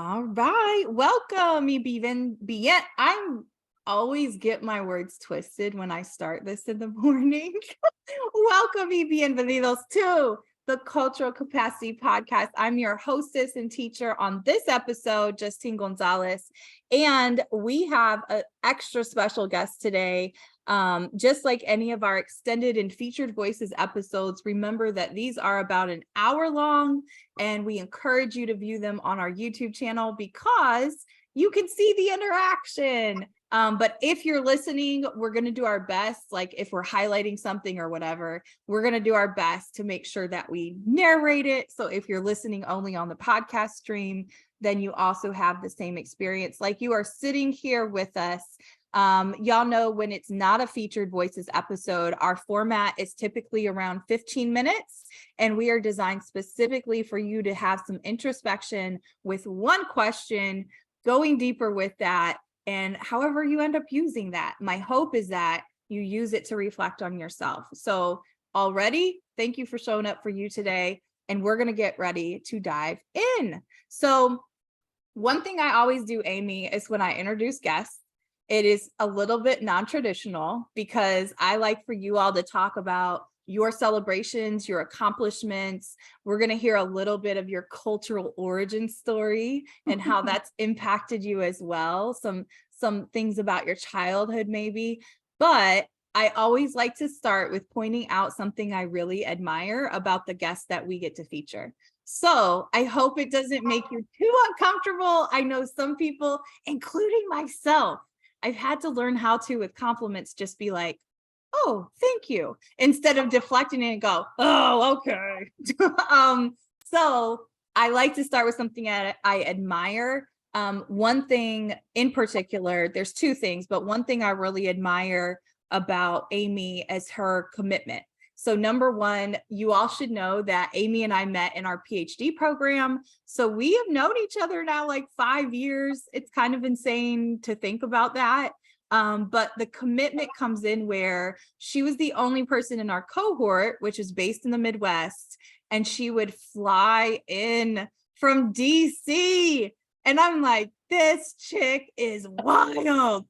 All right. Welcome, Aimee Evan. I'm always get my words twisted when I start this in the morning. Welcome, y bienvenidos to the Cultural Capacity Podcast. I'm your hostess and teacher on this episode, Justine Gonzalez, and we have an extra special guest today. Just like any of our extended and featured voices episodes, remember that these are about an hour long, and we encourage you to view them on our YouTube channel because you can see the interaction. But if you're listening, we're going to do our best. Like if we're highlighting something or whatever, we're going to do our best to make sure that we narrate it. So if you're listening only on the podcast stream, then you also have the same experience. Like you are sitting here with us. Y'all know when it's not a featured voices episode, our format is typically around 15 minutes, and we are designed specifically for you to have some introspection with one question, going deeper with that, and however you end up using that. My hope is that you use it to reflect on yourself. So already, thank you for showing up for you today, and we're going to get ready to dive in. So one thing I always do, Aimee, is when I introduce guests, it is a little bit non-traditional because I like for you all to talk about your celebrations, your accomplishments. We're going to hear a little bit of your cultural origin story and how that's impacted you as well. Some things about your childhood maybe, but I always like to start with pointing out something I really admire about the guests that we get to feature. So I hope it doesn't make you too uncomfortable. I know some people, including myself, I've had to learn how to, with compliments, just be like, oh, thank you, instead of deflecting it and go, oh, okay. So I like to start with something that I admire. One thing in particular, there's two things, but one thing I really admire about Aimee is her commitment. So number one, you all should know that Aimee and I met in our PhD program. So we have known each other now like 5 years. It's kind of insane to think about that. But the commitment comes in where she was the only person in our cohort, which is based in the Midwest, and she would fly in from DC. And I'm like, this chick is wild.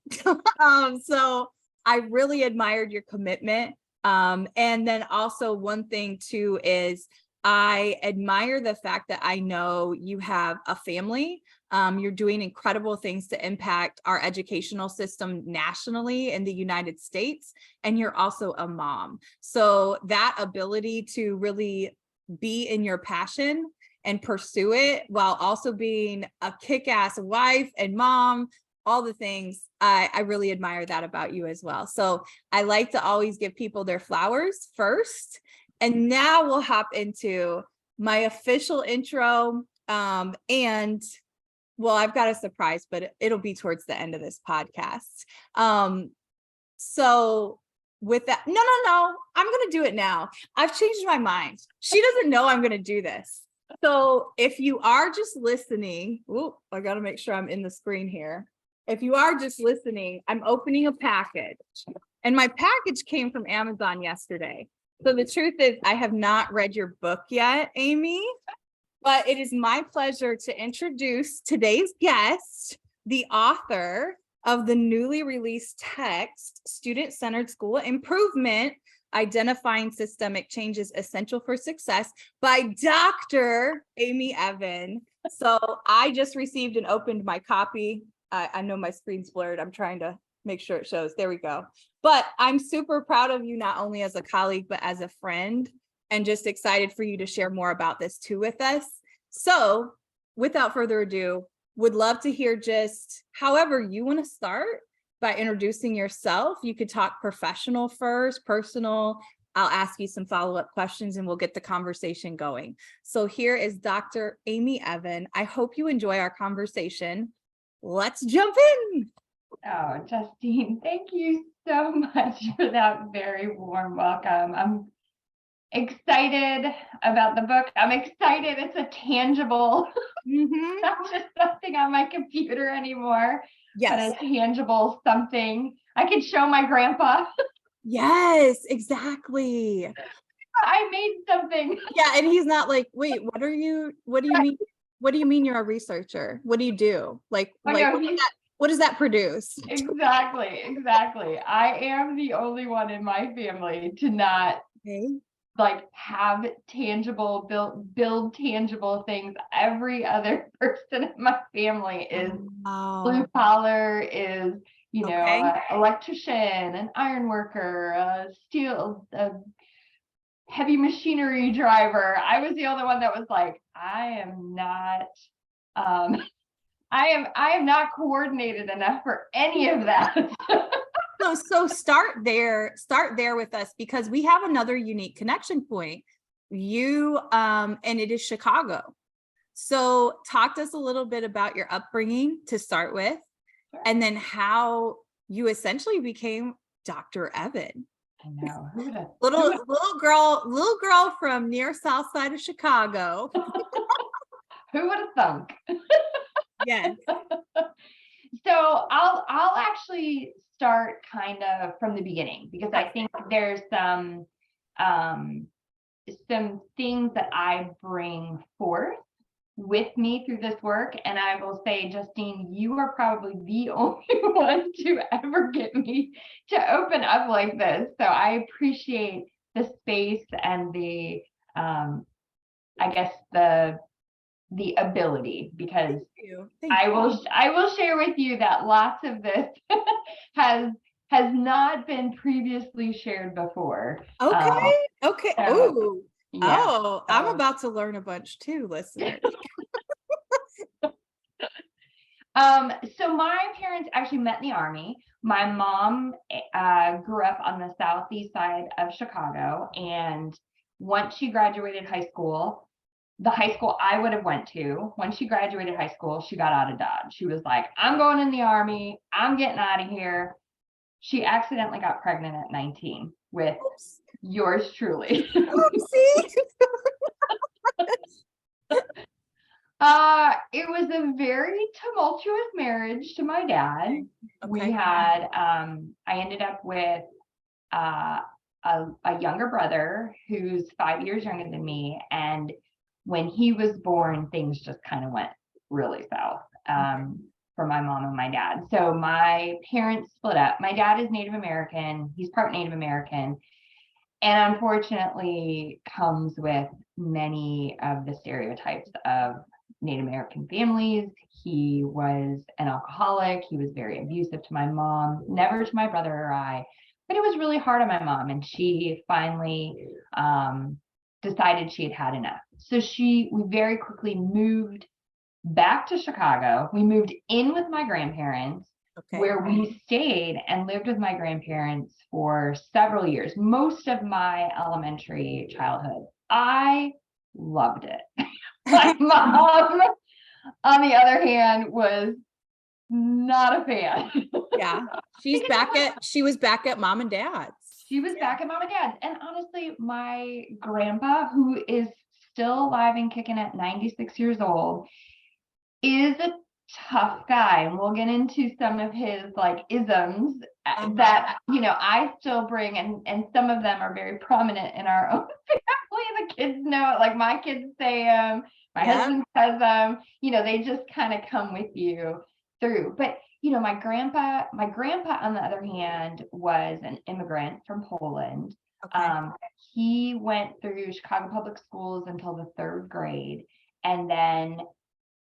So I really admired your commitment. And then also one thing too is I admire the fact that I know you have a family. You're doing incredible things to impact our educational system nationally in the United States, and you're also a mom. So that ability to really be in your passion and pursue it while also being a kick-ass wife and mom, all the things, I really admire that about you as well. So I like to always give people their flowers first. And now we'll hop into my official intro. And well, I've got a surprise, but it'll be towards the end of this podcast. So with that, no, I'm going to do it now. I've changed my mind. She doesn't know I'm going to do this. So if you are just listening, I got to make sure I'm in the screen here. If you are just listening, I'm opening a package, and my package came from Amazon yesterday. So the truth is I have not read your book yet, Aimee, but it is my pleasure to introduce today's guest, the author of the newly released text, Student-Centered School Improvement, Identifying Systemic Changes Essential for Success by Dr. Aimee Evan. So I just received and opened my copy. I know my screen's blurred. I'm trying to make sure it shows. There we go. But I'm super proud of you, not only as a colleague, but as a friend, and just excited for you to share more about this too with us. So without further ado, would love to hear just however you want to start by introducing yourself. You could talk professional first, personal. I'll ask you some follow-up questions and we'll get the conversation going. So here is Dr. Aimee Evan. I hope you enjoy our conversation. Let's jump in. Oh, Justine, thank you so much for that very warm welcome. I'm excited about the book. I'm excited it's a tangible, not just something on my computer anymore, but a tangible something I could show my grandpa. Yes, exactly. I made something. Yeah, and he's not like, wait, what do you mean? What do you mean you're a researcher? What do you do? Like, Oh like no, what does that produce? exactly. I am the only one in my family to not Okay. like have tangible build tangible things. Every other person in my family is blue Wow. collar, is Okay. electrician, an iron worker, a heavy machinery driver. I was the only one that was like, I am not um I am not coordinated enough for any of that. So start there with us, because we have another unique connection point. You and it is Chicago. So talk to us a little bit about your upbringing to start with, and then how you essentially became Dr. Evan. I know. Who would have Little girl from near Southside of Chicago. who would have thunk? Yes. So I'll actually start kind of from the beginning, because I think there's some things that I bring forth with me through this work. And I will say, Justine, you are probably the only one to ever get me to open up like this. So I appreciate the space and the I guess the ability, because Thank you. I will share with you that lots of this has not been previously shared before. Okay. Okay. So Oh, yeah. I'm about to learn a bunch too, listeners. So my parents actually met in the Army. My mom grew up on the southeast side of Chicago, and once she graduated high school, the high school I would have went to, when she graduated high school, she got out of Dodge. She was like, I'm going in the Army. I'm getting out of here. She accidentally got pregnant at 19 with Oops. yours truly. Oopsie. It was a very tumultuous marriage to my dad. We Okay. had, I ended up with uh, a younger brother who's 5 years younger than me. And when he was born, things just kind of went really south for my mom and my dad. So my parents split up. My dad is Native American. He's part Native American, and unfortunately comes with many of the stereotypes of Native American families. He was an alcoholic. He was very abusive to my mom, never to my brother or I, but it was really hard on my mom. And she finally decided she had had enough. So we very quickly moved back to Chicago. We moved in with my grandparents, where we stayed and lived with my grandparents for several years, most of my elementary childhood. I loved it. My mom, on the other hand, was not a fan. Yeah. She was back at mom and dad's. She was back at mom and dad's. And honestly, my grandpa, who is still alive and kicking at 96 years old, is a tough guy. And we'll get into some of his like isms that, I still bring, and some of them are very prominent in our own family. The kids know it, like my kids say them, my husband says them, they just kind of come with you through. But my grandpa on the other hand was an immigrant from Poland. He went through Chicago public schools until the 3rd grade, and then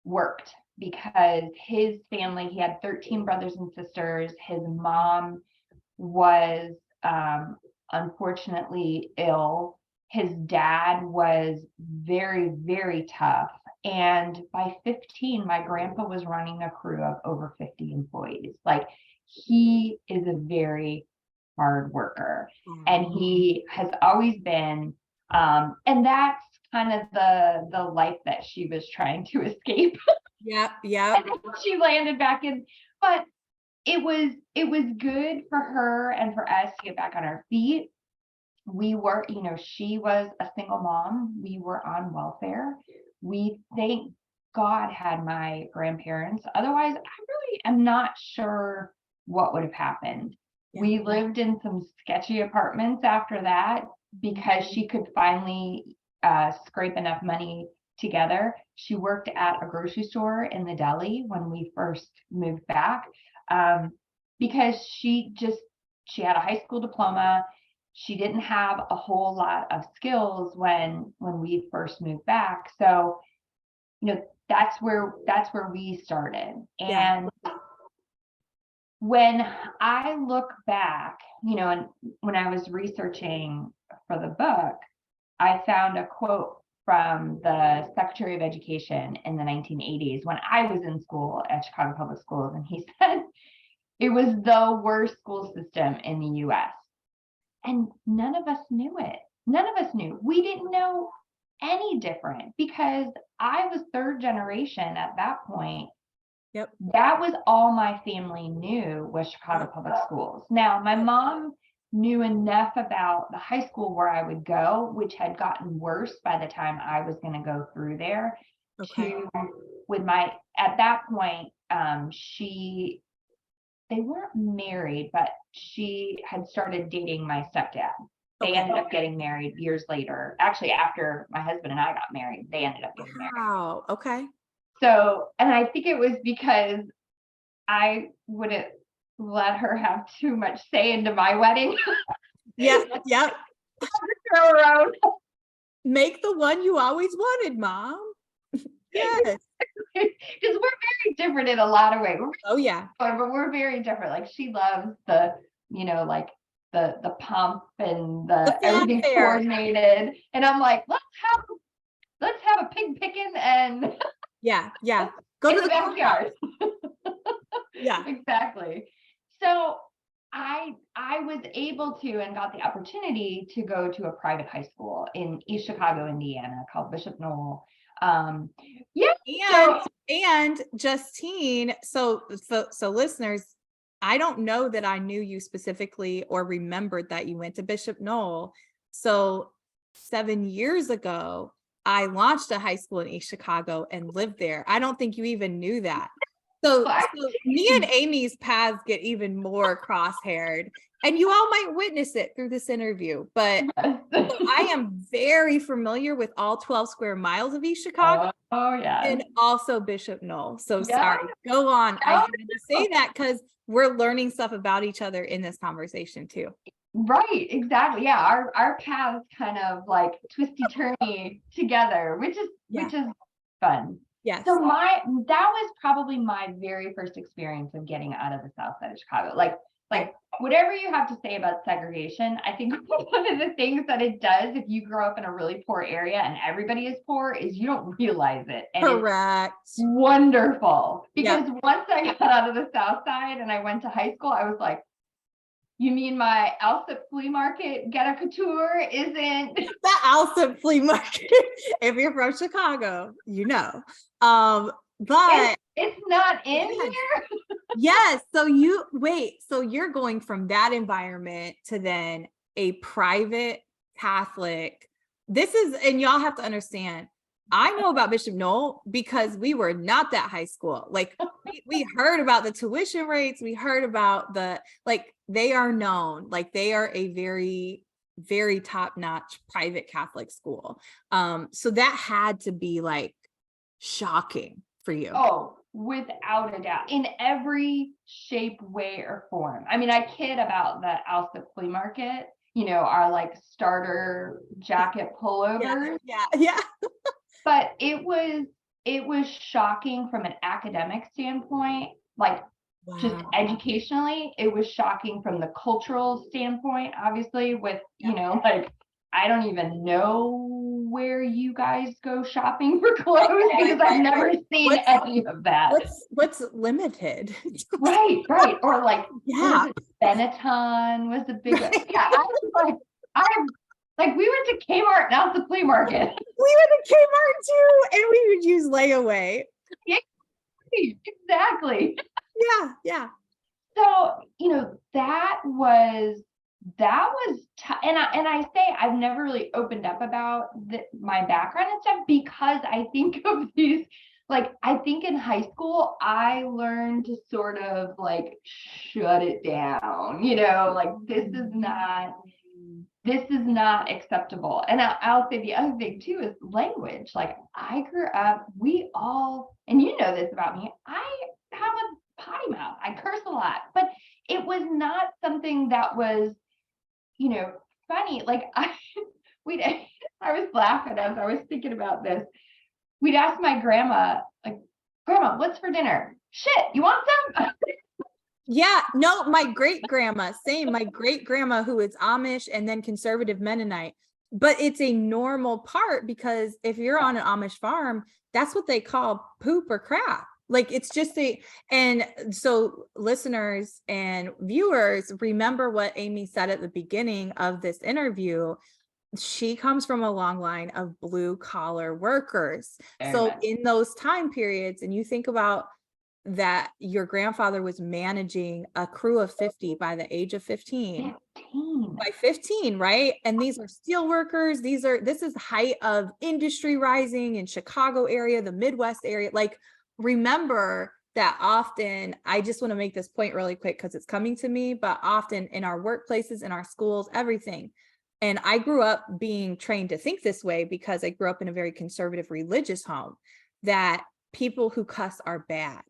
worked, because his family, he had 13 brothers and sisters. His mom was unfortunately ill. His dad was very, very tough. And by 15, my grandpa was running a crew of over 50 employees. Like, he is a very hard worker, and he has always been, and that's kind of the life that she was trying to escape. Yeah. She landed back in, but it was good for her and for us to get back on our feet. We were, she was a single mom. We were on welfare. We, thank God, had my grandparents. Otherwise, I really am not sure what would have happened. Yeah. We lived in some sketchy apartments after that, because she could finally scrape enough money together. She worked at a grocery store in the deli when we first moved back, because she had a high school diploma. She didn't have a whole lot of skills when we first moved back. So, that's where we started. Yeah. And when I look back, and when I was researching for the book, I found a quote from the Secretary of Education in the 1980s when I was in school at Chicago Public Schools. And he said it was the worst school system in the US. And none of us knew it. None of us knew. We didn't know any different because I was third generation at that point. Yep. That was all my family knew was Chicago Public Schools. Now, my mom knew enough about the high school where I would go, which had gotten worse by the time I was going to go through there. Okay. At that point, they weren't married, but she had started dating my stepdad. They ended up getting married years later. Actually, after my husband and I got married, they ended up getting married. Wow. Okay. So, and I think it was because I wouldn't let her have too much say into my wedding. Yeah. Yep. Throw her out. Make the one you always wanted, Mom. Yes. Because we're very different in a lot of ways. Oh yeah. But we're very different. Like she loves the, like the pump and the everything coordinated. And I'm like, let's have a pig picking and yeah. Go to the backyard. Yeah. Exactly. So I was able to and got the opportunity to go to a private high school in East Chicago, Indiana, called Bishop Knoll. And Justine, so listeners, I don't know that I knew you specifically or remembered that you went to Bishop Knoll. So 7 years ago, I launched a high school in East Chicago and lived there. I don't think you even knew that. So me and Aimee's paths get even more cross-haired, and you all might witness it through this interview, but I am very familiar with all 12 square miles of East Chicago. Oh yeah. And also Bishop Knoll. So sorry, go on. I had to say that because we're learning stuff about each other in this conversation too. Right, exactly. Yeah, our paths kind of like twisty turny together, which is fun. Yes. So that was probably my very first experience of getting out of the South Side of Chicago. Like whatever you have to say about segregation, I think one of the things that it does if you grow up in a really poor area and everybody is poor is you don't realize it. And correct. It's wonderful. Because once I got out of the South Side and I went to high school, I was like, you mean my Alsip flea market Ghetto Couture isn't the Alsip flea market? If you're from Chicago, but it's not in here. Yes. So so you're going from that environment to then a private Catholic. And y'all have to understand, I know about Bishop Knoll because we were not that high school. Like we heard about the tuition rates. We heard about they are known, like they are a very, very top-notch private Catholic school. So that had to be like shocking for you. Oh, without a doubt, in every shape, way, or form. I mean, I kid about the Alsip flea market, our like starter jacket pullovers. Yeah. But it was shocking from an academic standpoint, like just educationally. It was shocking from the cultural standpoint, obviously, with, like, I don't even know where you guys go shopping for clothes because I've never seen any of that. What's limited? Right. Or like, Benetton was a big one. Yeah, I was like, we went to Kmart, not the flea market. We went to Kmart too, and we would use layaway. Exactly. Yeah. So, that was and I say I've never really opened up about my background and stuff because I think of these, like, I think in high school, I learned to sort of like shut it down, like this is not this is not acceptable. And I'll say the other thing too is language. Like I grew up, we all, and you know this about me, I have a potty mouth. I curse a lot, but it was not something that was, funny. Like I was laughing as I was thinking about this. We'd ask my grandma, like, Grandma, what's for dinner? Shit, you want some? Yeah, no, my great grandma, same. My great grandma, who is Amish and then conservative Mennonite, but it's a normal part because if you're on an Amish farm, that's what they call poop or crap. Like it's just and so listeners and viewers, remember what Aimee said at the beginning of this interview. She comes from a long line of blue collar workers. So in those time periods, and you think about that your grandfather was managing a crew of 50 by the age of 15. 15. By 15, right? And these are steel workers. This is height of industry rising in Chicago area, the Midwest area. Like, remember that often, I just want to make this point really quick because it's coming to me, but often in our workplaces, in our schools, everything. And I grew up being trained to think this way because I grew up in a very conservative religious home, that people who cuss are bad,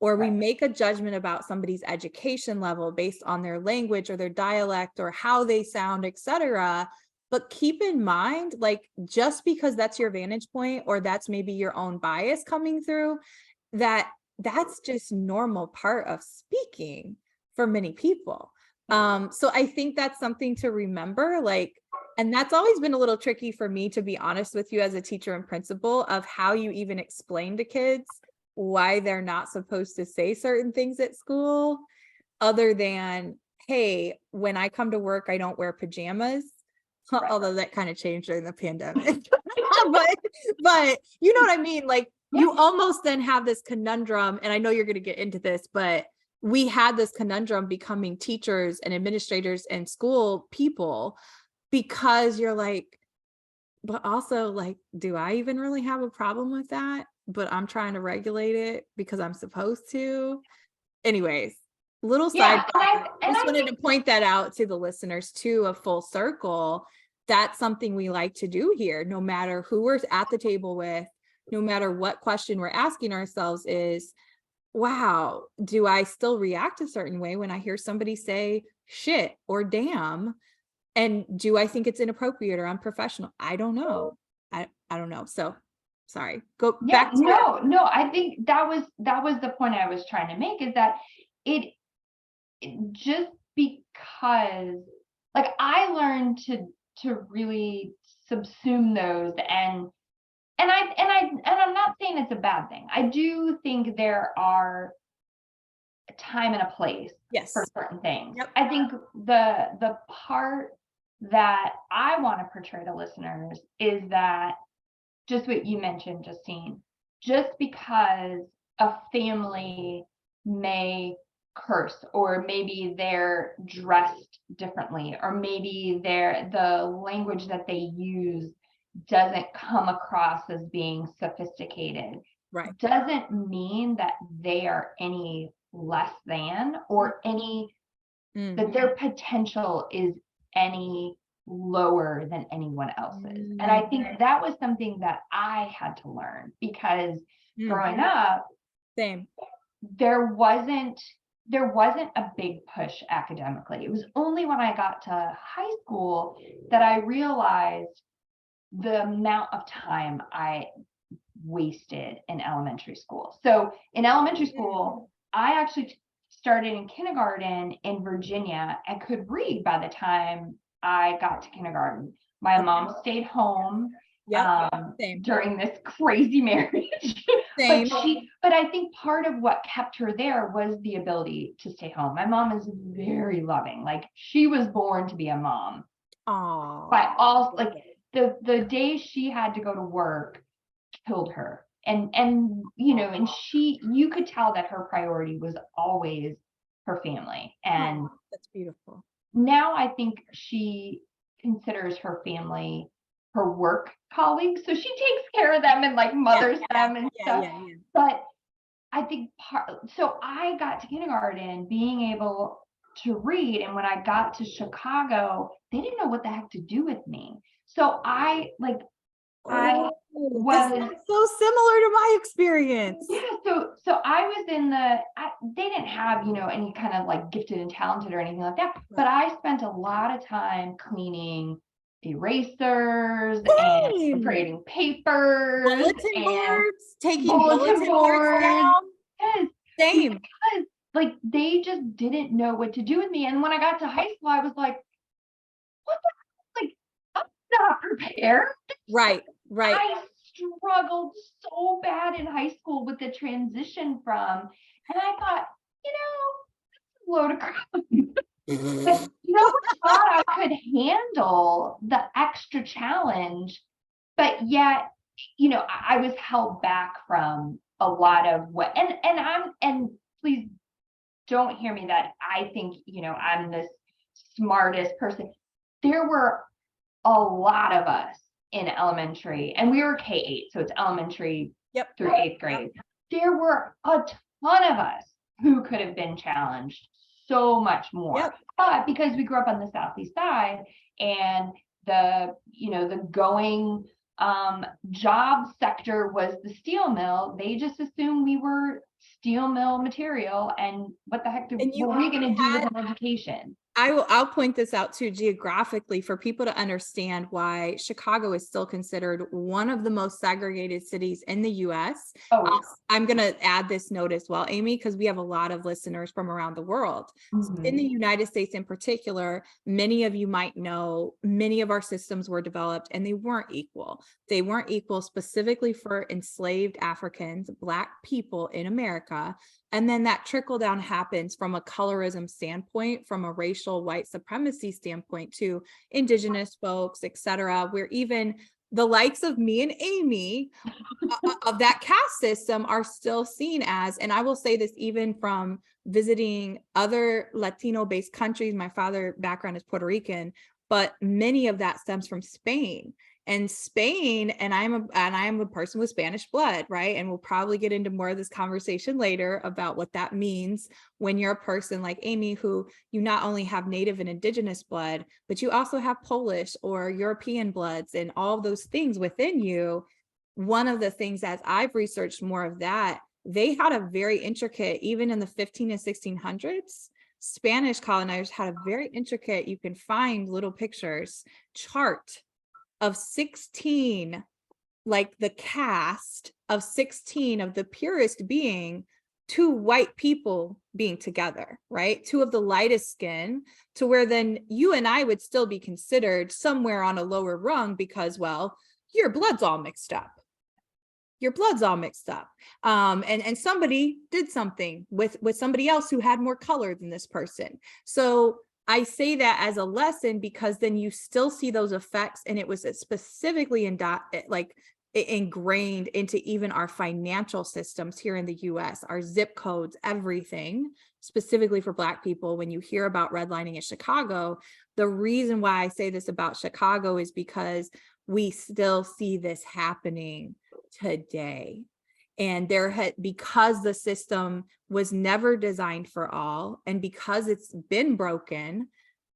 or we make a judgment about somebody's education level based on their language or their dialect or how they sound, etc. But keep in mind, like, just because that's your vantage point or that's maybe your own bias coming through, that's just normal part of speaking for many people. So I think that's something to remember, like, and that's always been a little tricky for me, to be honest with you, as a teacher and principal, of how you even explain to kids why they're not supposed to say certain things at school, other than, hey, when I come to work, I don't wear pajamas. Although that kind of changed during the pandemic. but you know what I mean? Like, you almost then have this conundrum, and I know you're going to get into this, but we had this conundrum becoming teachers and administrators and school people, because you're like, but also, like, do I even really have a problem with that? But I'm trying to regulate it because I'm supposed to. Anyways, little side. Just wanted to point that out to the listeners too, a full circle. That's something we like to do here, no matter who we're at the table with, no matter what question we're asking ourselves is, wow, do I still react a certain way when I hear somebody say shit or damn? And do I think it's inappropriate or unprofessional? I don't know. I don't know. So sorry. Go back to no, I think that was the point I was trying to make, is that it just because, like, I learned to really subsume those, and I'm not saying it's a bad thing. I do think there are a time and a place for certain things. Yep. I think the part that I want to portray to listeners is that, just what you mentioned, Justine, just because a family may curse, or maybe they're dressed differently, or maybe the language that they use doesn't come across as being sophisticated, right, doesn't mean that they are any less than, or any that their potential is any lower than anyone else's. And I think that was something that I had to learn, because growing up, same, there wasn't a big push academically. It was only when I got to high school that I realized the amount of time I wasted in elementary school. So in elementary school, I actually started in kindergarten in Virginia and could read by the time I got to kindergarten. My mom stayed home during this crazy marriage. But I think part of what kept her there was the ability to stay home. My mom is very loving. Like, she was born to be a mom. By all, like, the day she had to go to work killed her. And you could tell that her priority was always her family. And that's beautiful. Now I think she considers her family her work colleagues. So she takes care of them and, like, mothers them and stuff. But I think so I got to kindergarten being able to read. And when I got to Chicago, they didn't know what the heck to do with me. So I Oh, this was, is so similar to my experience. yeah, so I was in they didn't have, any kind of like gifted and talented or anything like that, but I spent a lot of time cleaning erasers and Same. grading papers Bulletin and boards, taking bulletin boards boards. down. Yes, Same. because like they just didn't know what to do with me. And when I got to high school, I was like, what the, like, I'm not prepared. Right. I struggled so bad in high school with the transition from, and I thought, that's a load of crap. But I thought I could handle the extra challenge, but yet, I was held back from a lot of what, and please don't hear me that I think, I'm the smartest person. There were a lot of us in elementary, and we were K-8, so it's elementary through 8th grade. There were a ton of us who could have been challenged so much more. But because we grew up on the Southeast side, and the going job sector was the steel mill, they just assumed we were steel mill material, and what the heck were we going to do with an education? I'll point this out too, geographically, for people to understand why Chicago is still considered one of the most segregated cities in the US. I'm going to add this note as well, Aimee, because we have a lot of listeners from around the world. In the United States in particular, many of you might know, many of our systems were developed and they weren't equal. They weren't equal specifically for enslaved Africans, Black people in America. And then that trickle down happens from a colorism standpoint, from a racial white supremacy standpoint to Indigenous folks, et cetera, where even the likes of me and Aimee of that caste system are still seen as, and I will say this even from visiting other Latino-based countries. My father's background is Puerto Rican, but many of that stems from Spain. And Spain, and I'm a person with Spanish blood, right? And we'll probably get into more of this conversation later about what that means when you're a person like Aimee, who you not only have Native and Indigenous blood, but you also have Polish or European bloods and all those things within you. One of the things, as I've researched more of that, they had a very intricate, even in the 15 and 1600s, Spanish colonizers had a very intricate, you can find little pictures, chart of 16, like the cast of 16 of the purest being, two white people being together, right? Two of the lightest skin, to where then you and I would still be considered somewhere on a lower rung because, well, your blood's all mixed up. Your blood's all mixed up. And somebody did something with somebody else who had more color than this person. So I say that as a lesson because then you still see those effects, and it was specifically ingrained into even our financial systems here in the US, our zip codes, everything, specifically for Black people. When you hear about redlining in Chicago, the reason why I say this about Chicago is because we still see this happening today. And because the system was never designed for all, and because it's been broken,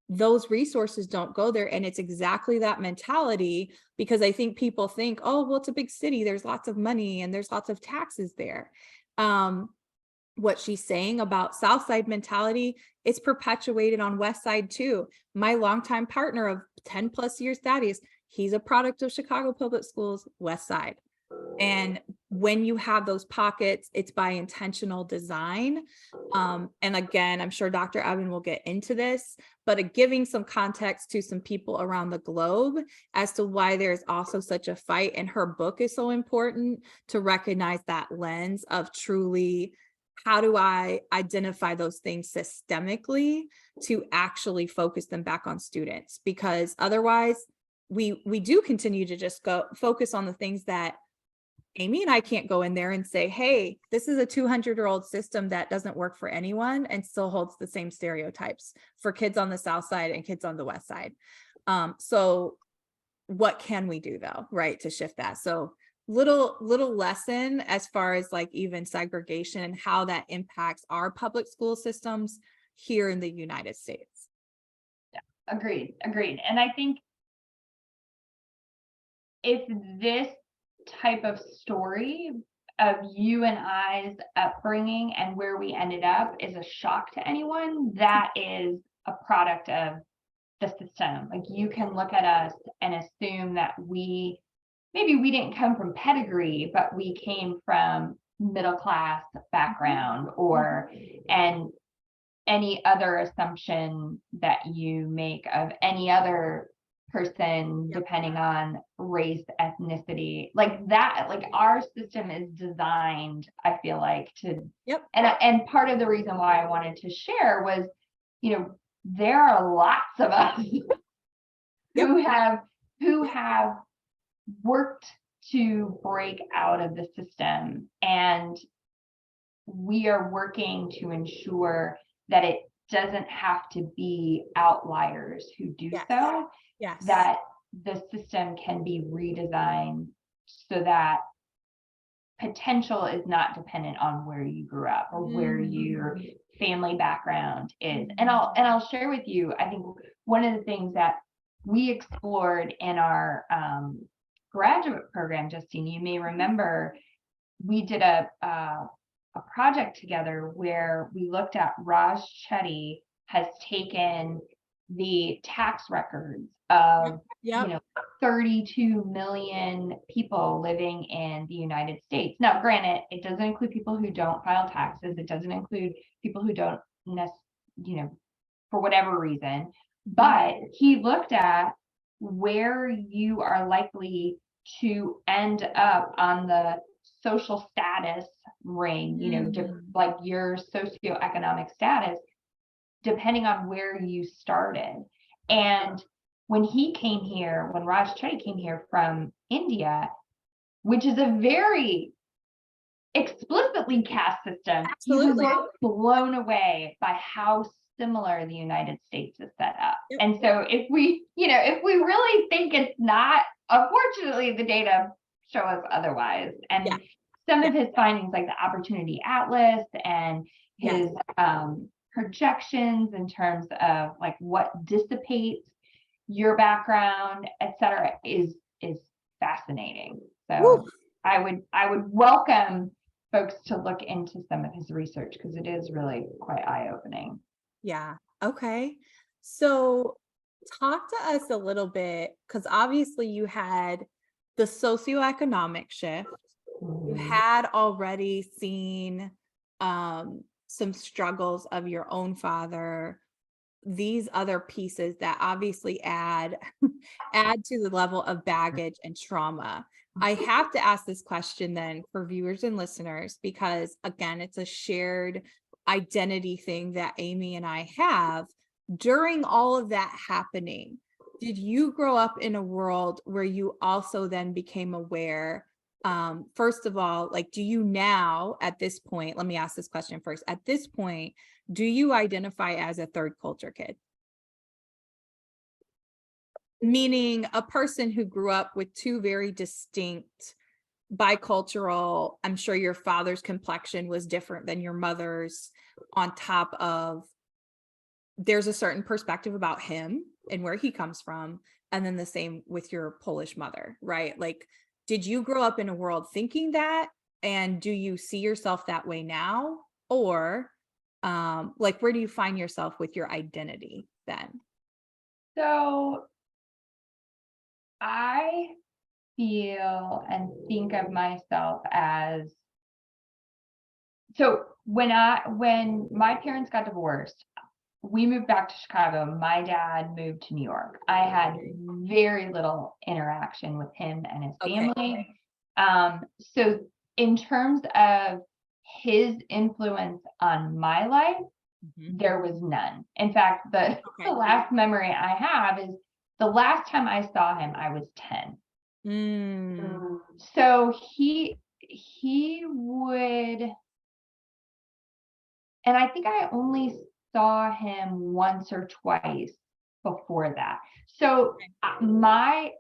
those resources don't go there. And it's exactly that mentality, because I think people think, oh, well, it's a big city, there's lots of money and there's lots of taxes there. What she's saying about Southside mentality, it's perpetuated on West Side too. My longtime partner of 10 plus years, Thaddeus, he's a product of Chicago Public Schools, West Side. And when you have those pockets, it's by intentional design. And again, I'm sure Dr. Evan will get into this, but giving some context to some people around the globe as to why there's also such a fight. And her book is so important to recognize that lens of truly, how do I identify those things systemically to actually focus them back on students? Because otherwise we do continue to just go focus on the things that Aimee and I can't go in there and say, hey, this is a 200-year-old system that doesn't work for anyone and still holds the same stereotypes for kids on the South Side and kids on the West Side. So what can we do though, right, to shift that? So little lesson as far as like even segregation and how that impacts our public school systems. here in the United States. Agreed. And I think if this type of story of you and I's upbringing and where we ended up is a shock to anyone, that is a product of the system. Like, you can look at us and assume that maybe we didn't come from pedigree, but we came from middle class background, and any other assumption that you make of any other person, depending on race, ethnicity, like that. Like, our system is designed, I feel like, to and part of the reason why I wanted to share was, there are lots of us who have worked to break out of the system, and we are working to ensure that it doesn't have to be outliers who do so. That the system can be redesigned so that potential is not dependent on where you grew up or where your family background is. And I'll share with you, I think one of the things that we explored in our graduate program, Justine, you may remember, we did a project together where we looked at Raj Chetty has taken the tax records of 32 million people living in the United States. Now, granted, it doesn't include people who don't file taxes. It doesn't include people who don't, for whatever reason. But he looked at where you are likely to end up on the social status ring, like your socioeconomic status, depending on where you started. And when Raj Chetty came here from India, which is a very explicitly caste system, he was blown away by how similar the United States is set up. And so if we really think it's not, unfortunately, the data show us otherwise. And some of his findings, like the Opportunity Atlas and his projections in terms of like what dissipates your background, et cetera, is fascinating. So I would welcome folks to look into some of his research, because it is really quite eye-opening. Yeah. Okay. So talk to us a little bit, because obviously you had the socioeconomic shift. You had already seen some struggles of your own father, these other pieces that obviously add to the level of baggage and trauma. I have to ask this question then for viewers and listeners, because again, it's a shared identity thing that Aimee and I have. During all of that happening, did you grow up in a world where you also then became aware, first of all, like, do you now at this point, let me ask this question first, at this point, do you identify as a third culture kid? Meaning a person who grew up with two very distinct bicultural, I'm sure your father's complexion was different than your mother's, on top of there's a certain perspective about him and where he comes from. And then the same with your Polish mother, right? Like, did you grow up in a world thinking that? And do you see yourself that way now? Or like, where do you find yourself with your identity then? So I feel and think of myself as, so when my parents got divorced, we moved back to Chicago. My dad moved to New York. I had very little interaction with him and his family. So in terms of his influence on my life, there was none. In fact, the last memory I have is the last time I saw him, I was 10. So he would, and I think I only saw him once or twice before that. So my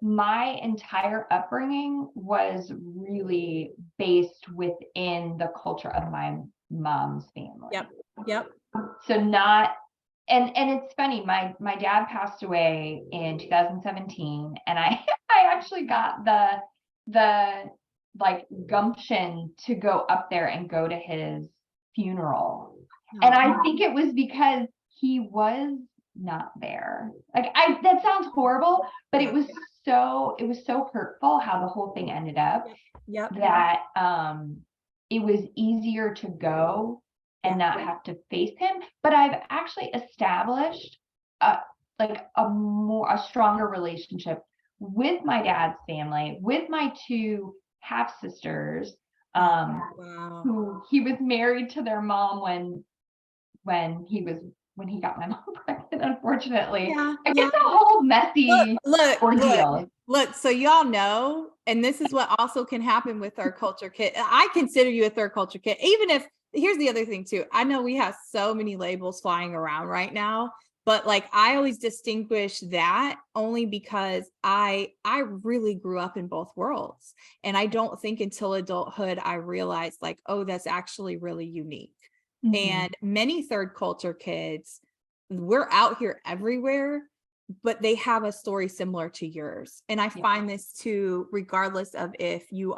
entire upbringing was really based within the culture of my mom's family. Yep. So not and it's funny, my dad passed away in 2017, and I I actually got the like gumption to go up there and go to his funeral. And I think it was because he was not there. Like, that sounds horrible, but it was so hurtful how the whole thing ended up, Yep. that it was easier to go and not have to face him. But I've actually established a stronger relationship with my dad's family, with my two half sisters, Wow. who he was married to their mom when he got my mom pregnant, unfortunately. Yeah. It's Yeah. a whole messy ordeal. Look, so y'all know, and this is what also can happen with our culture kid. I consider you a third culture kid, even if, here's the other thing too. I know we have so many labels flying around right now, but like I always distinguish that only because I really grew up in both worlds. And I don't think until adulthood I realized like, oh, that's actually really unique. And many third culture kids, we're out here everywhere, but they have a story similar to yours. And I find this too, regardless of if you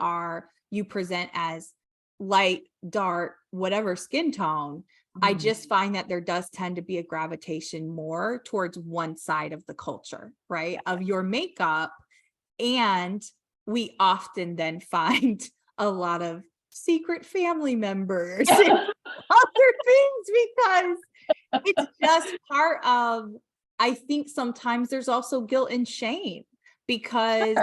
present as light, dark, whatever skin tone, I just find that there does tend to be a gravitation more towards one side of the culture, right? Of your makeup. And we often then find a lot of secret family members and other things, because it's just part of, I think sometimes there's also guilt and shame, because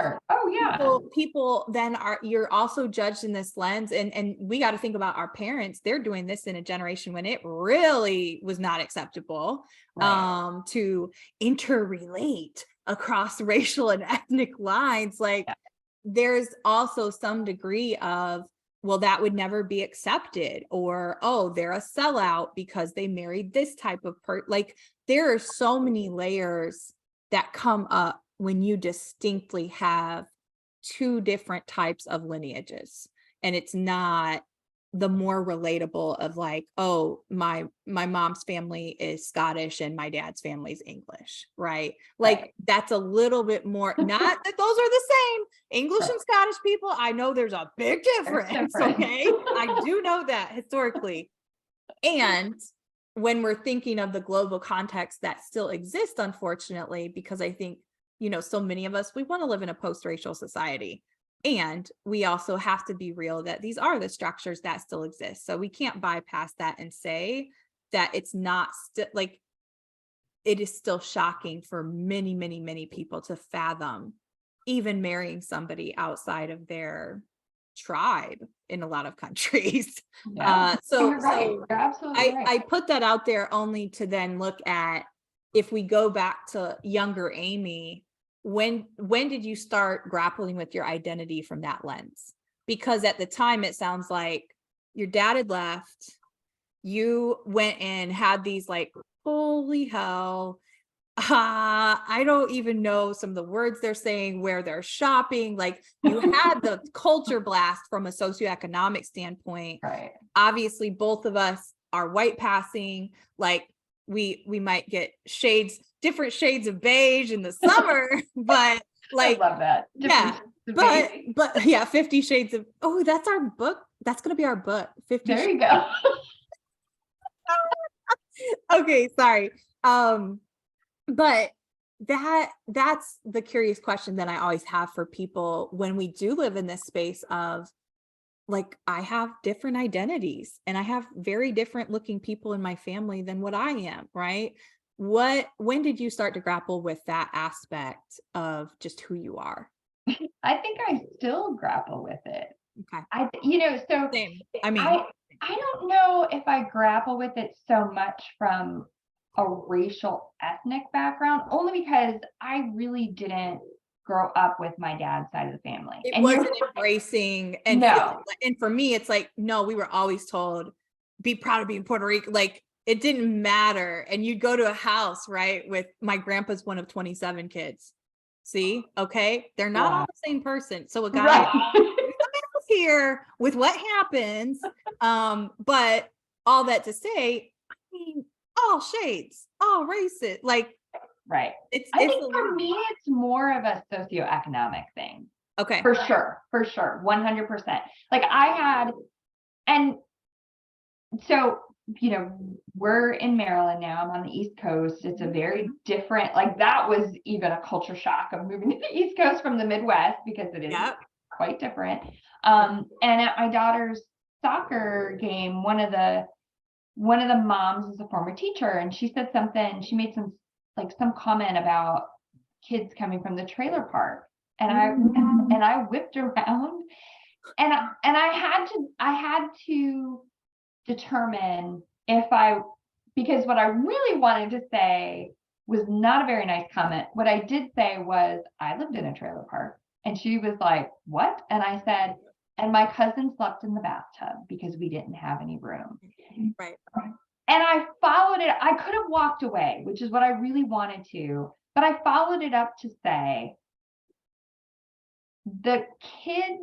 people then you're also judged in this lens, and we got to think about our parents. They're doing this in a generation when it really was not acceptable to interrelate across racial and ethnic lines. Like there's also some degree of, well, that would never be accepted, or, oh, they're a sellout because they married this type of like there are so many layers that come up when you distinctly have two different types of lineages. And it's not the more relatable of like, oh, my mom's family is Scottish and my dad's family is English, right? Like that's a little bit more, not that those are the same. English and Scottish people, I know there's a big difference, okay? I do know that historically. And when we're thinking of the global context that still exists, unfortunately, because I think, so many of us, we want to live in a post-racial society. And we also have to be real that these are the structures that still exist. So we can't bypass that and say that it's not like, it is still shocking for many, many, many people to fathom even marrying somebody outside of their tribe in a lot of countries. So I put that out there only to then look at, if we go back to younger Aimee, when did you start grappling with your identity from that lens? Because at the time it sounds like your dad had left, you went and had these like, holy hell, I don't even know some of the words they're saying, where they're shopping. Like you had the culture blast from a socioeconomic standpoint. Right. Obviously, both of us are white passing. Like we might get different shades of beige in the summer, but like, I love that. But yeah, 50 Shades of, oh, that's our book. That's going to be our book. 50 There you go. Okay, sorry. But that's the curious question that I always have for people when we do live in this space of like, I have different identities and I have very different looking people in my family than what I am, right? When did you start to grapple with that aspect of just who you are? I think I still grapple with it. Okay. Same. I don't know if I grapple with it so much from a racial ethnic background, only because I really didn't grow up with my dad's side of the family. It wasn't embracing and no. And for me, it's like, no, we were always told, be proud of being Puerto Rican. Like it didn't matter. And you'd go to a house, right? With my grandpa's one of 27 kids. See, okay. They're not all the same person. So a guy here with what happens. But all that to say, I mean, all shades, all races. Like Right. it's I it's think a for lot. me, it's more of a socioeconomic thing. Okay. For sure, 100%. Like I had, and so, we're in Maryland now. I'm on the East Coast. It's a very different, like that was even a culture shock of moving to the East Coast from the Midwest because it is Yep. quite different. And at my daughter's soccer game, one of the moms is a former teacher, and she said something, she made some comment about kids coming from the trailer park. And I whipped around, and I had to determine because what I really wanted to say was not a very nice comment. What I did say was, I lived in a trailer park. And she was like, what? And I said, and my cousin slept in the bathtub because we didn't have any room. Right. And I followed it. I could have walked away, which is what I really wanted to, but I followed it up to say, the kids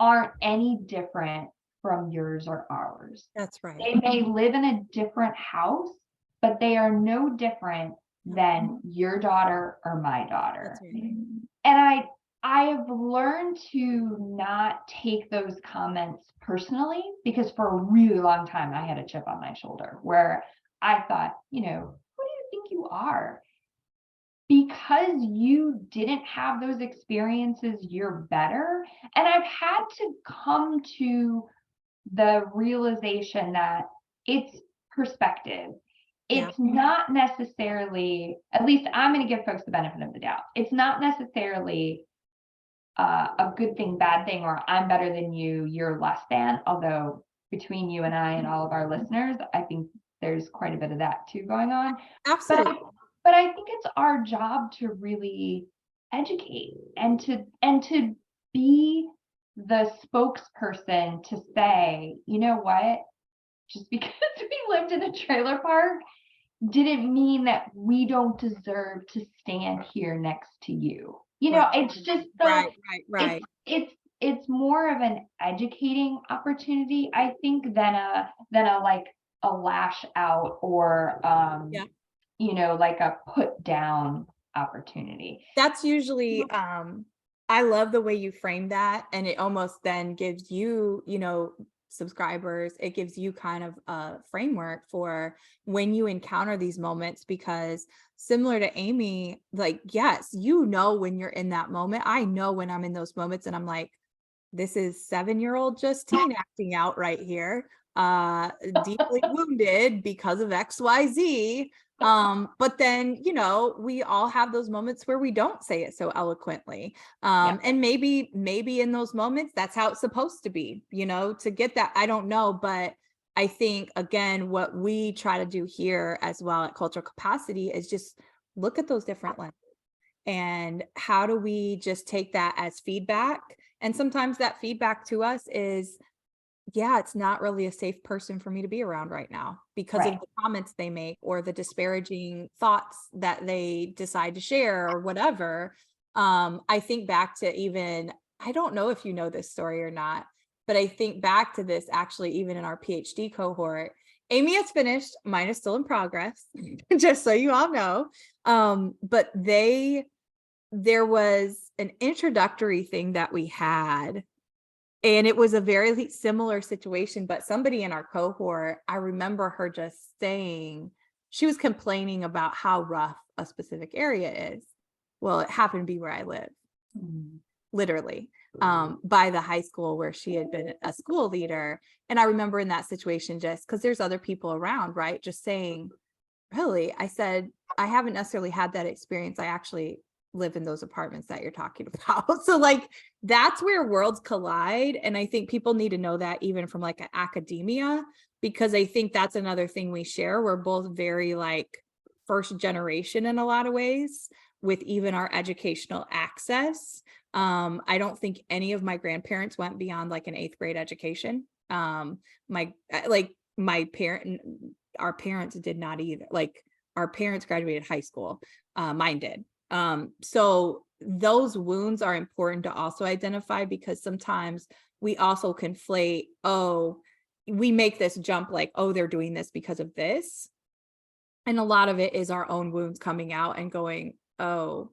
aren't any different from yours or ours. That's right. They may live in a different house, but they are no different than your daughter or my daughter. That's right. And I have learned to not take those comments personally, because for a really long time I had a chip on my shoulder where I thought, who do you think you are? Because you didn't have those experiences, you're better. And I've had to come to the realization that it's perspective. It's not necessarily, at least I'm going to give folks the benefit of the doubt. It's not necessarily a good thing, bad thing, or I'm better than you, you're less than. Although between you and I and all of our listeners, I think there's quite a bit of that too going on. Absolutely. But I think it's our job to really educate and to be the spokesperson to say, you know what, just because we lived in a trailer park didn't mean that we don't deserve to stand here next to you. It's just right. it's more of an educating opportunity, I think, than a lash out or like a put down opportunity. That's usually I love the way you frame that, and it almost then gives you, subscribers, it gives you kind of a framework for when you encounter these moments, because similar to Aimee, like, yes, when you're in that moment. I know when I'm in those moments and I'm like, this is 7-year-old Justine acting out right here, deeply wounded because of XYZ. But then, we all have those moments where we don't say it so eloquently. And maybe in those moments, that's how it's supposed to be, to get that. I don't know. But I think, again, what we try to do here as well at Cultural Capacity is just look at those different lenses. And how do we just take that as feedback? And sometimes that feedback to us is, it's not really a safe person for me to be around right now because of the comments they make or the disparaging thoughts that they decide to share or whatever. I think back to I don't know if you know this story or not, but I think back to this actually even in our PhD cohort. Aimee has finished, mine is still in progress, just so you all know. But there was an introductory thing that we had, and it was a very similar situation, but somebody in our cohort, I remember her just saying, she was complaining about how rough a specific area is. Well, it happened to be where I live, literally, by the high school where she had been a school leader. And I remember in that situation, just because there's other people around, right? Just saying, really? I said, I haven't necessarily had that experience. I actually live in those apartments that you're talking about. So like, that's where worlds collide. And I think people need to know that even from like academia, because I think that's another thing we share. We're both very like first generation in a lot of ways with even our educational access. I don't think any of my grandparents went beyond like an 8th grade education. Our parents did not either. Like our parents graduated high school. Mine did. So those wounds are important to also identify, because sometimes we also conflate, we make this jump like, they're doing this because of this. And a lot of it is our own wounds coming out and going, oh,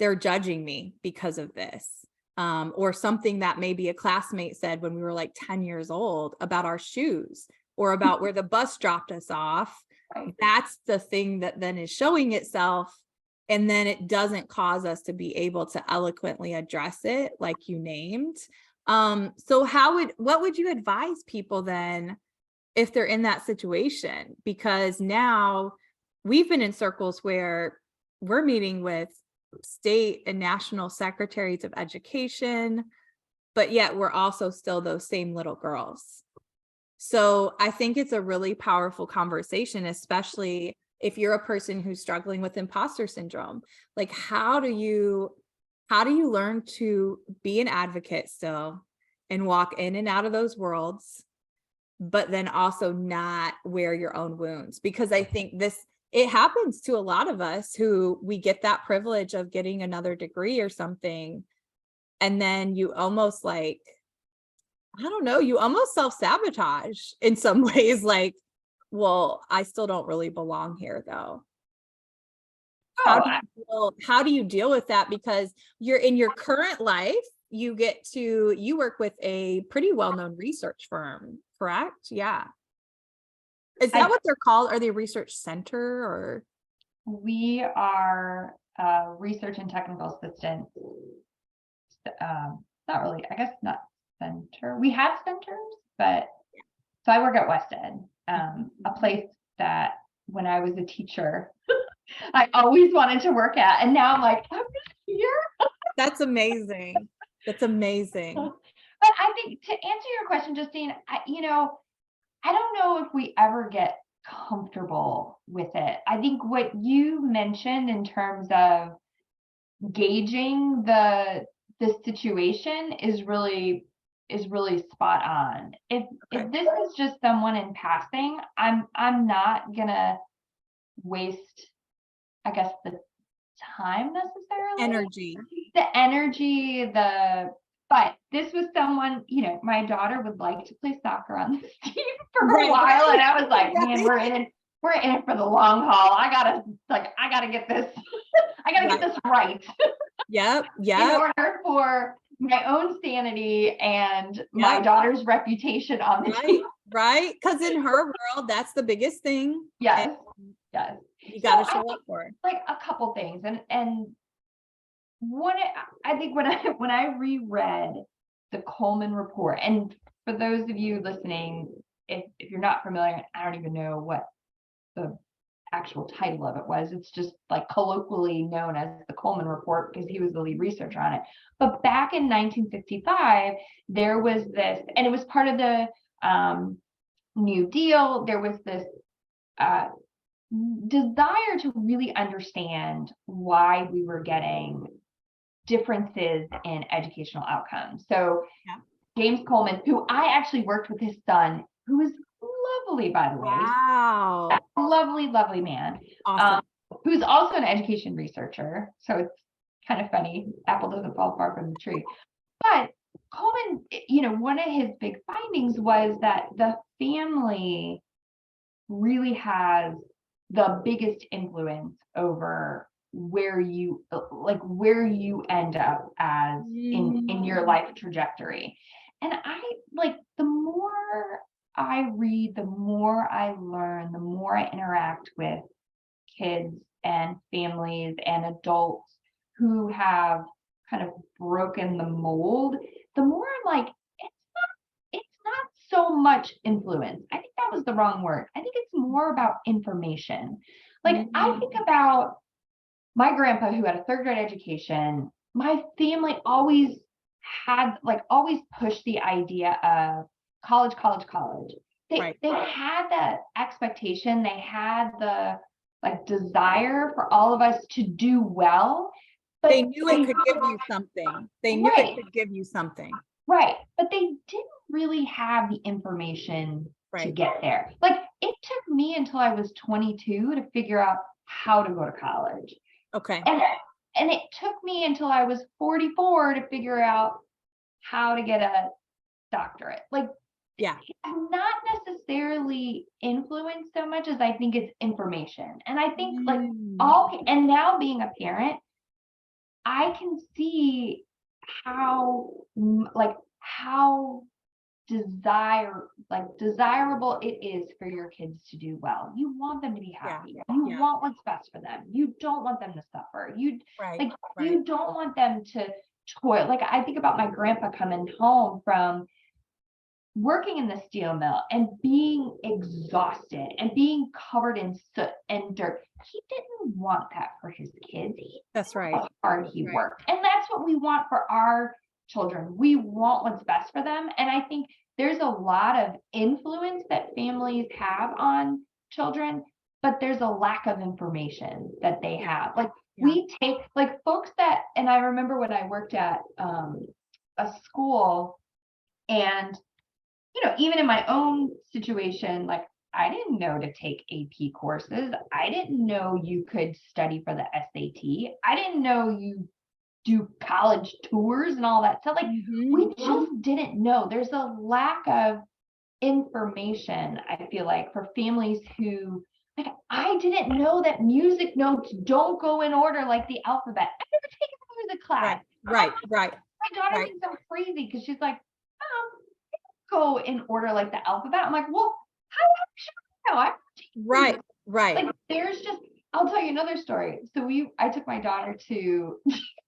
they're judging me because of this. Or something that maybe a classmate said when we were like 10 years old about our shoes or about where the bus dropped us off. Right. That's the thing that then is showing itself. And then it doesn't cause us to be able to eloquently address it like you named. So what would you advise people then if they're in that situation? Because now we've been in circles where we're meeting with state and national secretaries of education, but yet we're also still those same little girls. So I think it's a really powerful conversation, especially if you're a person who's struggling with imposter syndrome. Like, how do you learn to be an advocate still and walk in and out of those worlds, but then also not wear your own wounds? Because I think it happens to a lot of us who we get that privilege of getting another degree or something. And then you almost like, I don't know, you almost self-sabotage in some ways, like, well, I still don't really belong here though. How do you deal with that? Because you're in your current life, you work with a pretty well-known research firm, correct? Yeah. Is that what they're called? Are they a research center or? We are research and technical assistants. Not really, I guess not center. We have centers, but so I work at West Ed, a place that when I was a teacher, I always wanted to work at. And now I'm like, I'm here. That's amazing. That's amazing. But I think to answer your question, Justine, I don't know if we ever get comfortable with it. I think what you mentioned in terms of gauging the situation is really spot on. If this is just someone in passing, I'm not gonna waste, I guess, the time necessarily. The energy, but this was someone, my daughter would like to play soccer on this team for a while. And I was like, man, we're in it for the long haul. I gotta get this, get this right. Yep. In order for my own sanity and my daughter's reputation on the team. Right. Because in her world, that's the biggest thing. Yes. Yes. You got to show up for it. Like a couple things. And I think when I reread the Coleman report, and for those of you listening, if you're not familiar, I don't even know what the actual title of it was. It's just like colloquially known as the Coleman report because he was the lead researcher on it. But back in 1965, there was this, and it was part of the New Deal. There was this desire to really understand why we were getting differences in educational outcomes. So James Coleman, who I actually worked with his son, who is lovely, by the way. Wow. Lovely, lovely man. Awesome. Who's also an education researcher. So it's kind of funny. Apple doesn't fall far from the tree. But Coleman, one of his big findings was that the family really has the biggest influence over where you end up as in your life trajectory. And the more I read, the more I learn, the more I interact with kids and families and adults who have kind of broken the mold, the more I'm like, it's not so much influence. I think that was the wrong word. I think it's more about information. I think about my grandpa who had a third grade education. My family always always pushed the idea of college. They had that expectation. They had the desire for all of us to do well. But they knew it could give you something. They knew it could give you something. Right. But they didn't really have the information to get there. It took me until I was 22 to figure out how to go to college. Okay. And it took me until I was 44 to figure out how to get a doctorate. Yeah. not necessarily influence so much as I think it's information. And I think like and now being a parent, I can see how like how desirable it is for your kids to do well. You want them to be happy. You want what's best for them. You don't want them to suffer. You don't want them to toil. Like I think about my grandpa coming home from working in the steel mill and being exhausted and being covered in soot and dirt. He didn't want that for his kids. That's right. How hard he worked. And that's what we want for our children. We want what's best for them. And I think there's a lot of influence that families have on children, but there's a lack of information that they have. Like we take like folks that, and I remember when I worked at a school, and even in my own situation, like I didn't know to take AP courses. I didn't know you could study for the SAT. I didn't know you do college tours and all that stuff. Like we just didn't know. There's a lack of information, I feel like, for families who, like, I didn't know that music notes don't go in order like the alphabet. I never taken a music class. Right. My daughter thinks I'm crazy because she's like, go in order like the alphabet. I'm like, well, how do I know? Right. Like there's just, I'll tell you another story. So I took my daughter to,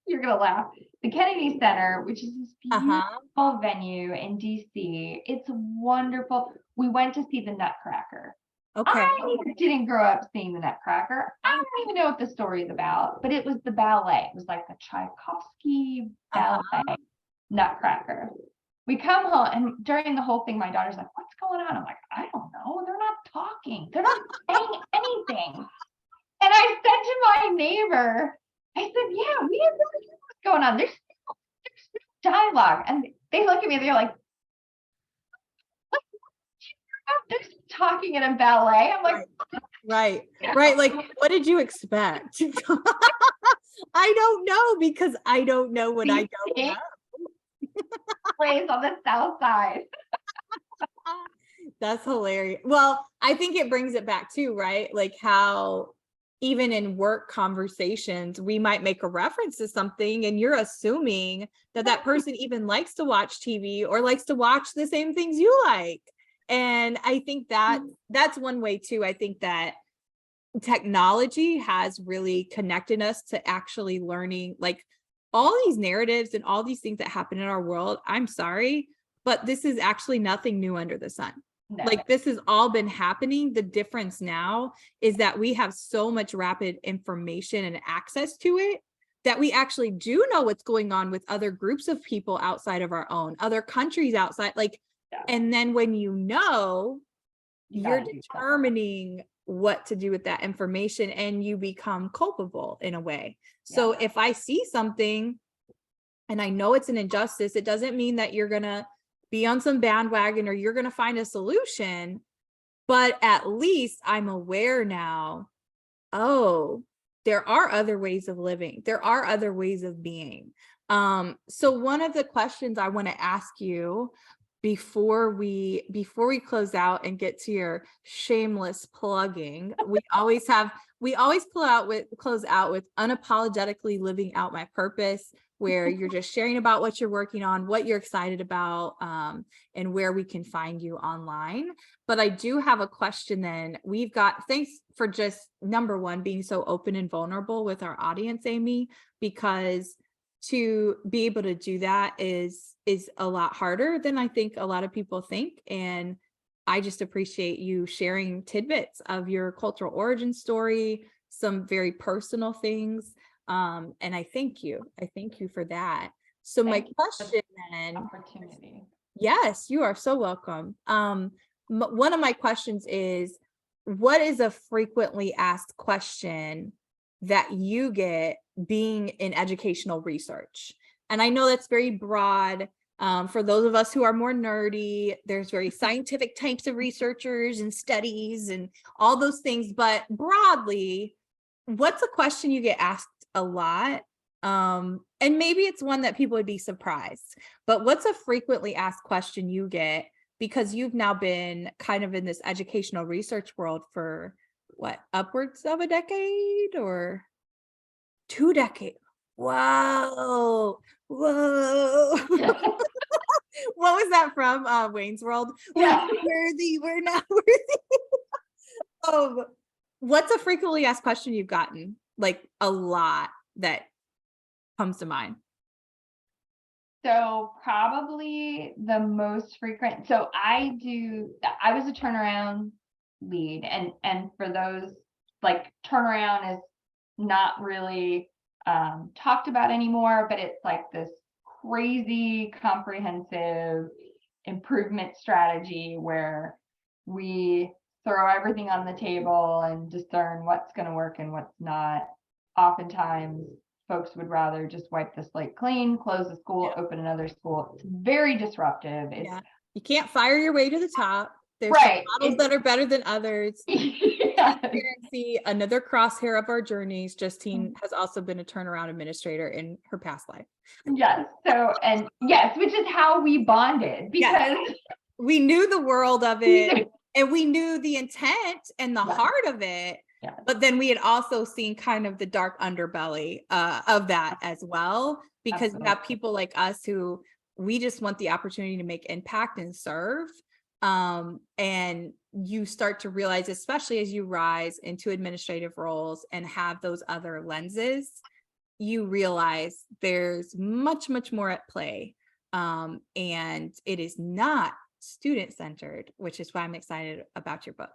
you're gonna laugh, the Kennedy Center, which is this beautiful venue in DC. It's wonderful. We went to see the Nutcracker. Okay. I didn't grow up seeing the Nutcracker. I don't even know what the story is about, but it was the ballet. It was like the Tchaikovsky ballet Nutcracker. We come home, and during the whole thing, my daughter's like, what's going on? I'm like, I don't know. They're not talking. They're not saying anything. And I said to my neighbor, I said, yeah, we have no idea what's going on. There's no dialogue. And they look at me, they're like, they're talking in a ballet. I'm like, right. Like, what did you expect? I don't know, because I don't know what I don't know. Plays on the South Side. That's hilarious. Well, I think it brings it back too, right? Like how even in work conversations, we might make a reference to something and you're assuming that person even likes to watch TV or likes to watch the same things you like. And I think that that's one way too. I think that technology has really connected us to actually learning, like, all these narratives and all these things that happen in our world. I'm sorry, but this is actually nothing new under the sun. No. Like this has all been happening. The difference now is that we have so much rapid information and access to it that we actually do know what's going on with other groups of people outside of our own, other countries outside, like, and then when you're determining what to do with that information and you become culpable in a way. So if I see something and I know it's an injustice, it doesn't mean that you're going to be on some bandwagon or you're going to find a solution, but at least I'm aware now, oh, there are other ways of living. There are other ways of being. So one of the questions I want to ask you before we close out and get to your shameless plugging, we always close out with unapologetically living out my purpose, where you're just sharing about what you're working on, what you're excited about, and where we can find you online. But I do have a question then. Thanks for just, number one, being so open and vulnerable with our audience, Aimee, because to be able to do that is a lot harder than I think a lot of people think. And I just appreciate you sharing tidbits of your cultural origin story, some very personal things. And I thank you for that. So my question then, opportunity. Yes, you are so welcome. One of my questions is, what is a frequently asked question that you get being in educational research? And I know that's very broad. For those of us who are more nerdy, there's very scientific types of researchers and studies and all those things. But broadly, what's a question you get asked a lot? And maybe it's one that people would be surprised, but what's a frequently asked question you get because you've now been kind of in this educational research world for what, upwards of a decade or 2 decades. Whoa. Whoa. What was that from Wayne's World? We're Yeah. not worthy. We're not worthy. What's a frequently asked question you've gotten? Like a lot that comes to mind. So probably the most frequent, so I was a turnaround lead, and for those, like, turnaround is not really talked about anymore, but it's like this crazy comprehensive improvement strategy where we throw everything on the table and discern what's going to work and what's not. Oftentimes folks would rather just wipe the slate clean, close the school, open another school. It's very disruptive. It's You can't fire your way to the top. There's some right. models that are better than others. Yeah. Transparency, another crosshair of our journeys. Justine has also been a turnaround administrator in her past life. Yes. So, and yes, which is how we bonded, because we knew the world of it and we knew the intent and the heart of it. But then we had also seen kind of the dark underbelly of that as well, because we have people like us who we just want the opportunity to make impact and serve. And you start to realize, especially as you rise into administrative roles and have those other lenses, you realize there's much, much more at play. And it is not student-centered, which is why I'm excited about your book.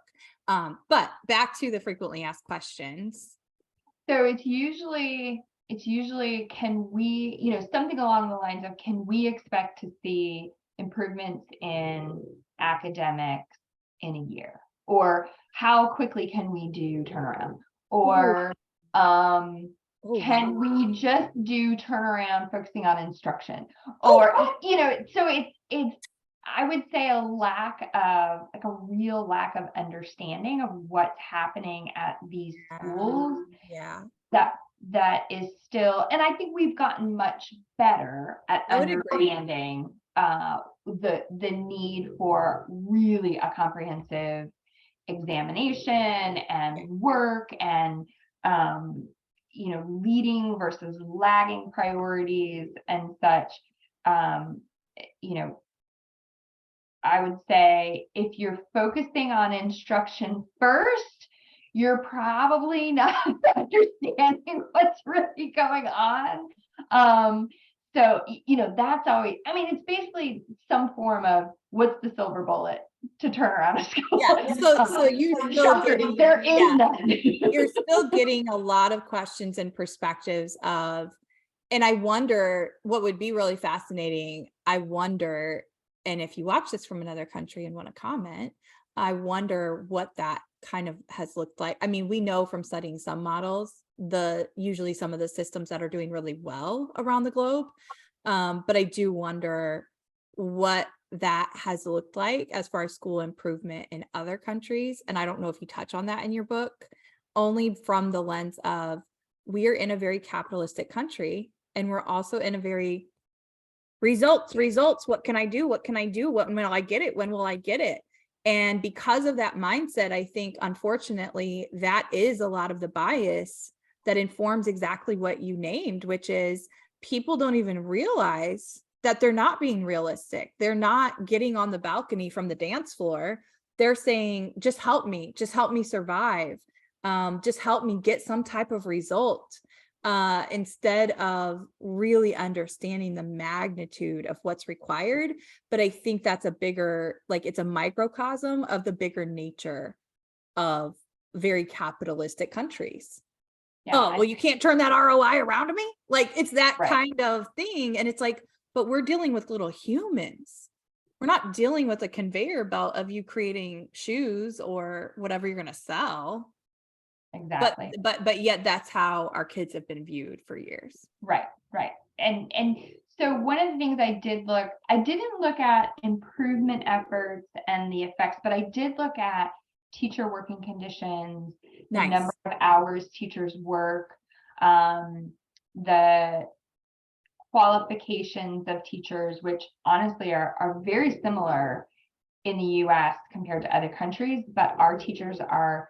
But back to the frequently asked questions. So it's usually, can we, something along the lines of, can we expect to see improvements in academics in a year? Or how quickly can we do turnaround? Or can we just do turnaround focusing on instruction? Or, so it's I would say a real lack of understanding of what's happening at these schools. That is still, and I think we've gotten much better at understanding the need for really a comprehensive examination and work, and leading versus lagging priorities and such. I would say if you're focusing on instruction first, you're probably not understanding what's really going on. So, that's always, it's basically some form of, what's the silver bullet to turn around a school? So you still getting, there is none. You're still getting a lot of questions and perspectives of, and I wonder what would be really fascinating. I wonder, and if you watch this from another country and want to comment, I wonder what that kind of has looked like. I mean, we know from studying some models, usually some of the systems that are doing really well around the globe. But I do wonder what that has looked like as far as school improvement in other countries. And I don't know if you touch on that in your book, only from the lens of, we're in a very capitalistic country, and we're also in a very results, what can I do, when will I get it? And because of that mindset, I think unfortunately that is a lot of the bias that informs exactly what you named, which is people don't even realize that they're not being realistic. They're not getting on the balcony from the dance floor. They're saying, just help me survive, just help me get some type of result. Instead of really understanding the magnitude of what's required. But I think that's a bigger, it's a microcosm of the bigger nature of very capitalistic countries. Well, you can't turn that ROI around to me. It's that kind of thing. And it's like, but we're dealing with little humans. We're not dealing with a conveyor belt of you creating shoes or whatever you're going to sell. Exactly. But yet that's how our kids have been viewed for years. Right. And so one of the things I didn't look at improvement efforts and the effects, but I did look at teacher working conditions, the number of hours teachers work, the qualifications of teachers, which honestly are very similar in the US compared to other countries, but our teachers are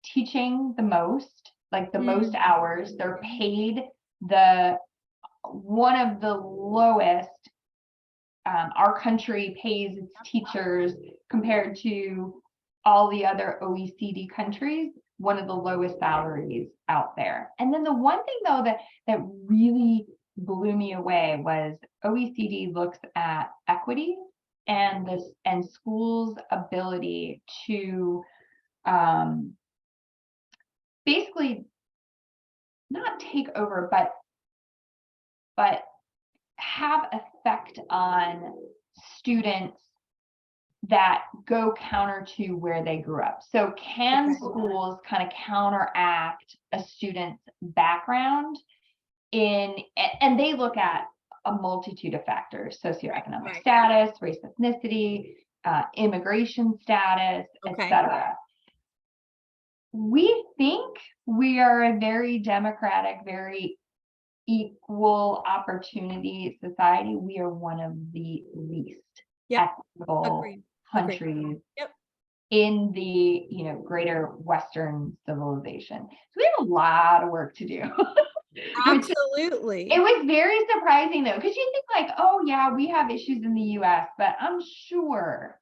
teaching the most, like the most hours. They're paid one of the lowest. Our country pays its teachers compared to all the other OECD countries, one of the lowest salaries out there. And then the one thing though that really blew me away was OECD looks at equity and schools' ability to basically not take over, but have effect on students that go counter to where they grew up. So can schools kind of counteract a student's background and they look at a multitude of factors: socioeconomic status, race, ethnicity, immigration status, etc. We think we are a very democratic, very equal opportunity society. We are one of the least equitable countries in the greater Western civilization. So we have a lot of work to do. Absolutely. It was very surprising though, because you think like, oh yeah, we have issues in the US, but I'm sure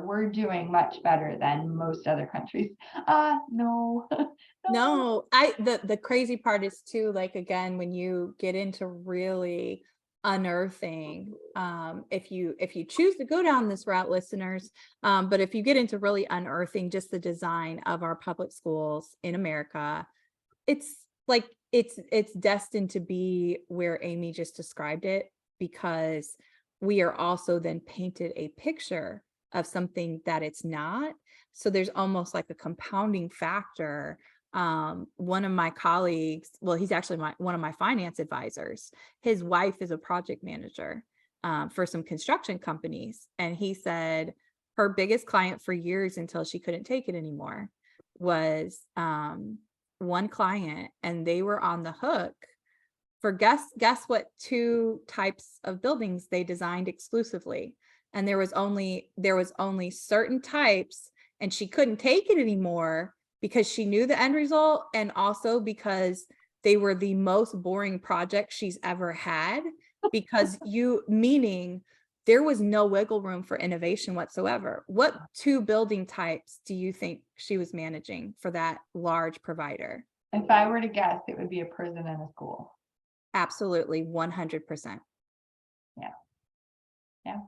we're doing much better than most other countries. No. No, the crazy part is too, like, again, when you get into really unearthing, if you choose to go down this route, listeners, but if you get into really unearthing just the design of our public schools in America, it's like it's destined to be where Aimee just described it, because we are also then painted a picture of something that it's not. So there's almost like a compounding factor. One of my colleagues, well, he's actually one of my finance advisors. His wife is a project manager for some construction companies. And he said her biggest client for years, until she couldn't take it anymore, was one client, and they were on the hook for guess what 2 types of buildings they designed exclusively. And there was only certain types, and she couldn't take it anymore because she knew the end result, and also because they were the most boring project she's ever had, because meaning there was no wiggle room for innovation whatsoever. What 2 building types do you think she was managing for that large provider? If I were to guess, it would be a prison and a school. Absolutely, 100%. Yeah.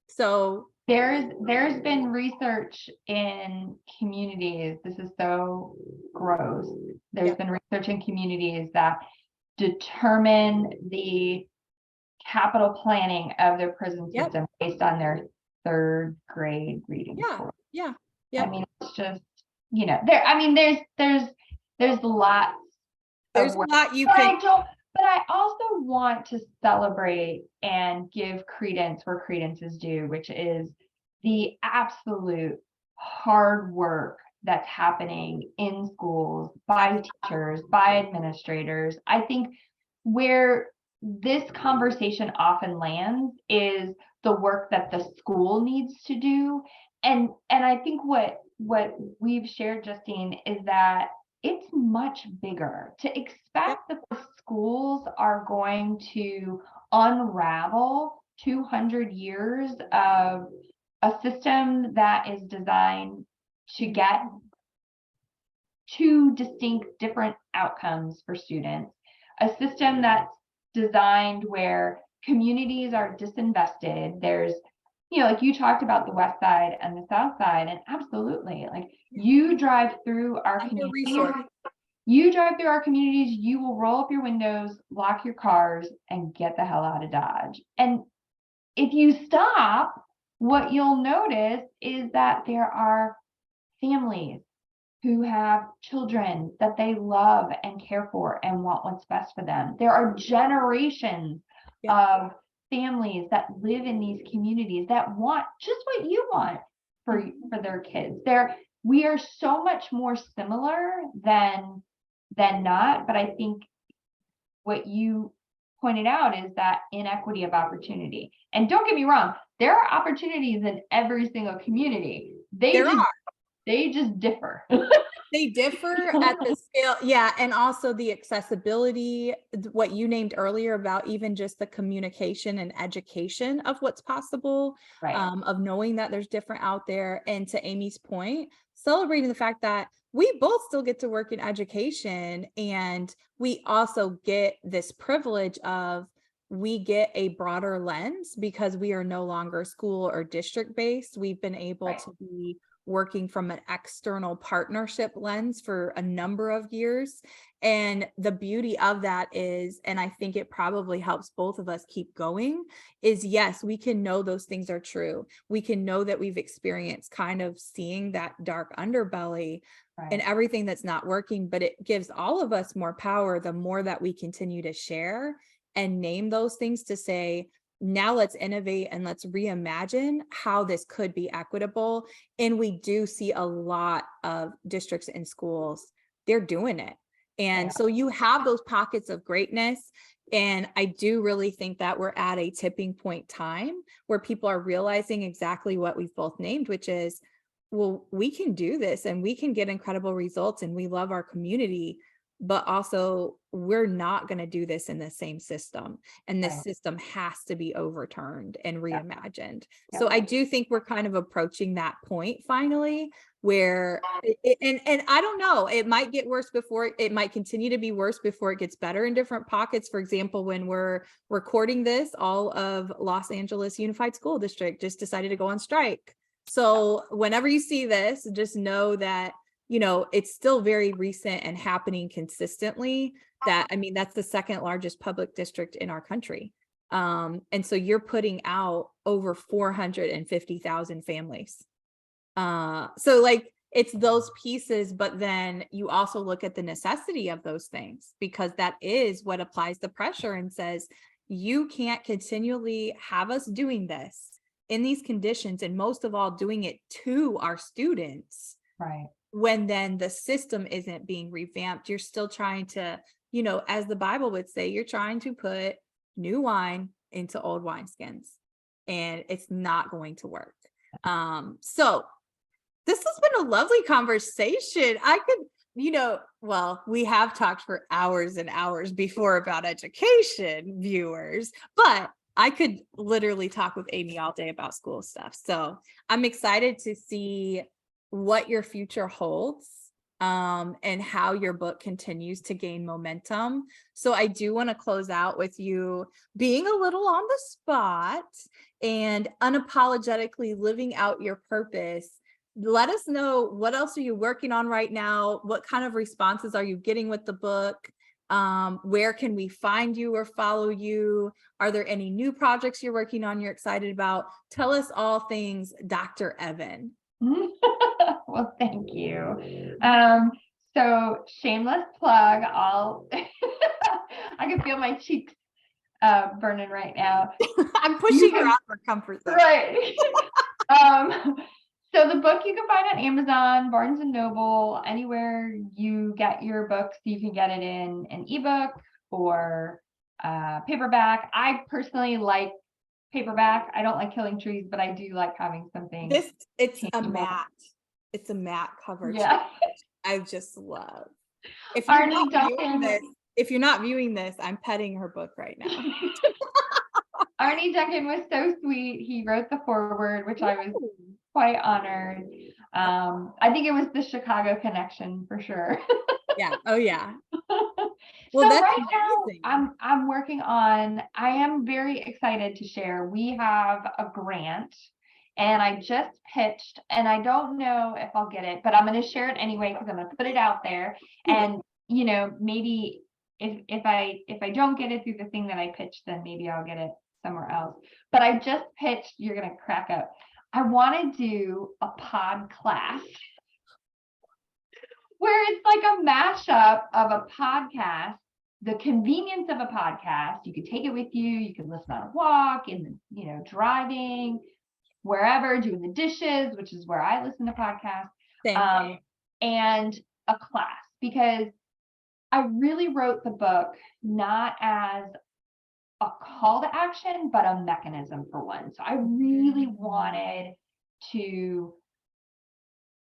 So there's been research in communities. This is so gross. There's been research in communities that determine the capital planning of their prison system based on their 3rd grade reading score. I mean, it's just, there's lots. There's a lot you can. But I also want to celebrate and give credence where credence is due, which is the absolute hard work that's happening in schools by teachers, by administrators. I think where this conversation often lands is the work that the school needs to do. And I think what we've shared, Justine, is that it's much bigger. To expect that the schools are going to unravel 200 years of a system that is designed to get 2 distinct different outcomes for students, a system that's designed where communities are disinvested. There's, like you talked about the West Side and the South Side, and absolutely, like you drive through our communities, you will roll up your windows, lock your cars, and get the hell out of Dodge. And if you stop, what you'll notice is that there are families who have children that they love and care for and want what's best for them. There are generations of families that live in these communities that want just what you want for their kids. We are so much more similar than not, but I think what you pointed out is that inequity of opportunity. And don't get me wrong, there are opportunities in every single community. There are. They just differ. They differ at the scale. Yeah. And also the accessibility, what you named earlier about even just the communication and education of what's possible, Right. of knowing that there's different out there. And to Amy's point, celebrating the fact that we both still get to work in education, and we also get this privilege of we get a broader lens because we are no longer school or district based. We've been able Right. to be working from an external partnership lens for a number of years. And the beauty of that is, and I think it probably helps both of us keep going, is yes, we can know those things are true. We can know that we've experienced kind of seeing that dark underbelly and Right. everything that's not working, but it gives all of us more power the more that we continue to share and name those things to say, now let's innovate and let's reimagine how this could be equitable. And we do see a lot of districts and schools, they're doing it. And Yeah. so you have those pockets of greatness. And I do really think that we're at a tipping point time where people are realizing exactly what we've both named, which is, well, we can do this and we can get incredible results and we love our community, but also we're not going to do this in the same system. And this Right. system has to be overturned and reimagined. Yeah. So I do think we're kind of approaching that point finally where, and I don't know, it might get worse before, it might continue to be worse before it gets better in different pockets. For example, when we're recording this, all of Los Angeles Unified School District just decided to go on strike. So whenever you see this, just know that, you know, it's still very recent and happening consistently. That, I mean, that's the second largest public district in our country. And so you're putting out over 450,000 families. So like it's those pieces, but then you also look at the necessity of those things, because that is what applies the pressure and says, you can't continually have us doing this in these conditions, and most of all doing it to our students. Right. When then the system isn't being revamped, you're still trying to, you know, as the Bible would say, you're trying to put new wine into old wineskins, and it's not going to work. So this has been a lovely conversation. I could, you know, well, we have talked for hours and hours before about education, viewers, but I could literally talk with Aimee all day about school stuff. So I'm excited to see what your future holds, and how your book continues to gain momentum. So I do want to close out with you being a little on the spot and unapologetically living out your purpose. Let us know, what else are you working on right now? What kind of responses are you getting with the book? Where can we find you or follow you? Are there any new projects you're working on you're excited about? Tell us all things Dr. Evan. Well, thank you. So shameless plug, I'll I can feel my cheeks burning right now. I'm pushing her out of her comfort zone. Right. So the book you can find on Amazon, Barnes and Noble, anywhere you get your books. You can get it in an ebook or paperback. I personally like paperback. I don't like killing trees, but I do like having something. It's tangible. a matte. It's a matte cover. Yeah. I just love. If you're not viewing this, I'm petting her book right now. Arnie Duncan was so sweet. He wrote the foreword, which I was quite honored. I think it was the Chicago connection for sure. Yeah. Oh yeah. Well, so that's right amazing. Now I'm working on, I am very excited to share. We have a grant and I just pitched, and I don't know if I'll get it, but I'm going to share it anyway because I'm going to put it out there. And you know, maybe if I don't get it through the thing that I pitched, then maybe I'll get it somewhere else. But I just pitched, you're going to crack up. I want to do a pod class where it's like a mashup of a podcast, the convenience of a podcast. You could take it with you. You can listen on a walk, in the, you know, driving, wherever, doing the dishes, which is where I listen to podcasts, and a class, because I really wrote the book not as a call to action, but a mechanism for one. So I really wanted to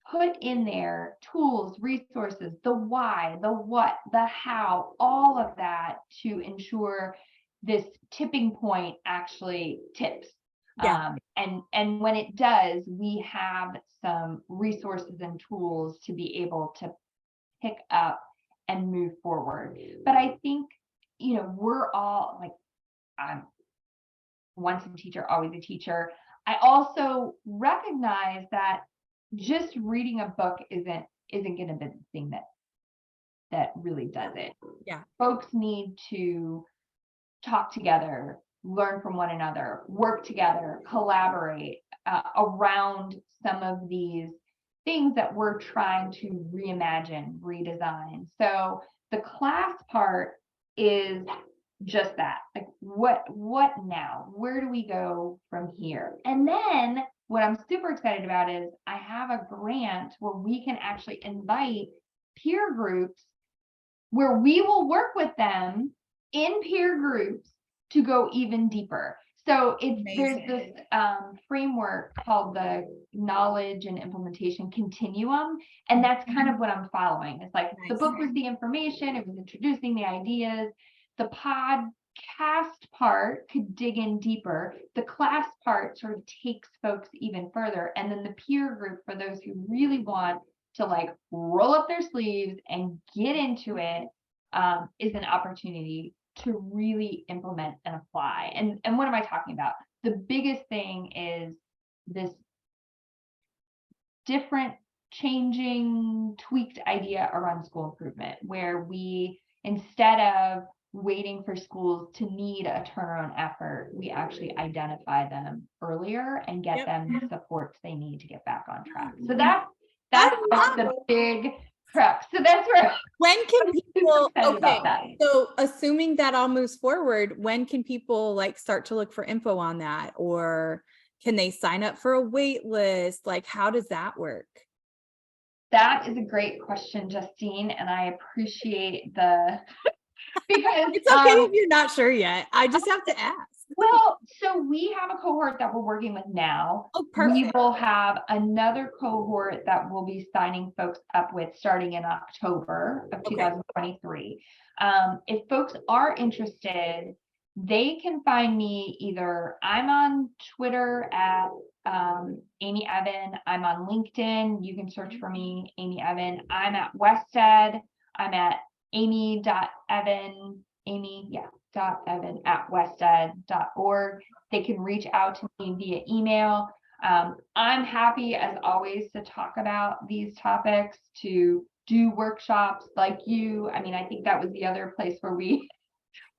put in there tools, resources, the why, the what, the how, all of that to ensure this tipping point actually tips. Yeah. And when it does, we have some resources and tools to be able to pick up and move forward. But I think, we're all like, I'm once a teacher, always a teacher. I also recognize that just reading a book isn't going to be the thing that really does it. Yeah. Folks need to talk together, learn from one another, work together, collaborate around some of these things that we're trying to reimagine, redesign. So the class part is just that. Like, what now? Where do we go from here? And then what I'm super excited about is I have a grant where we can actually invite peer groups where we will work with them in peer groups to go even deeper. So there's this framework called the knowledge and implementation continuum, and that's kind of what I'm following. It's like the book was the information, it was introducing the ideas. The podcast part could dig in deeper. The class part sort of takes folks even further, and then the peer group for those who really want to like roll up their sleeves and get into it is an opportunity to really implement and apply. And what am I talking about? The biggest thing is this different, changing, tweaked idea around school improvement, where we, instead of waiting for schools to need a turnaround effort, we actually identify them earlier and get them the supports they need to get back on track. So that's the big crux. So that's where when can people okay, so assuming that all moves forward, when can people like start to look for info on that, or can they sign up for a wait list? Like, how does that work? That is a great question, Justine, and I appreciate the because it's okay if you're not sure yet. I just have to ask. Well, so we have a cohort that we're working with now. Oh, perfect. We will have another cohort that we'll be signing folks up with starting in October of 2023. If folks are interested, they can find me either I'm on Twitter at Aimee Evan. I'm on LinkedIn. You can search for me, Aimee Evan. I'm at Wested. I'm at Aimee.Evan. Evan@wested.org. They can reach out to me via email. I'm happy, as always, to talk about these topics, to do workshops like you. I mean, I think that was the other place where we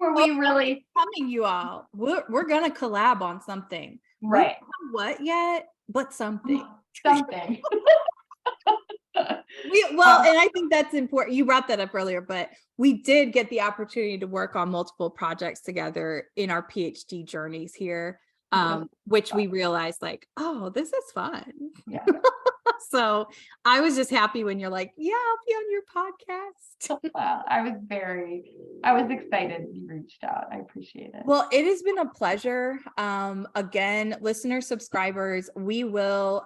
really coming, you all. We're gonna collab on something. Right. What yet? But something. Something. And I think that's important. You brought that up earlier, but we did get the opportunity to work on multiple projects together in our PhD journeys here, which we realized like, oh, this is fun. Yeah. So I was just happy when you're like, yeah, I'll be on your podcast. Well, I was excited you reached out. I appreciate it. Well, it has been a pleasure. Again, listeners, subscribers, we will,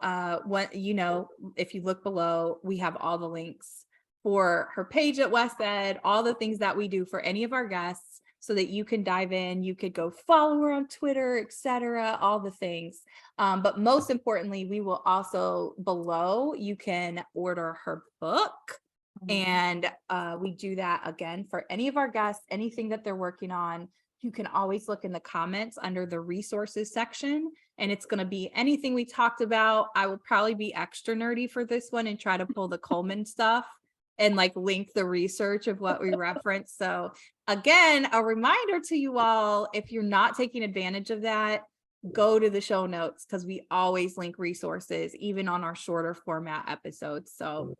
if you look below, we have all the links for her page at Wested, all the things that we do for any of our guests so that you can dive in. You could go follow her on Twitter, etc., all the things. But most importantly, we will also below, you can order her book. And we do that again for any of our guests, anything that they're working on. You can always look in the comments under the resources section, and it's going to be anything we talked about. I will probably be extra nerdy for this one and try to pull the Coleman stuff and like link the research of what we referenced. So again, a reminder to you all, if you're not taking advantage of that, go to the show notes because we always link resources, even on our shorter format episodes. So,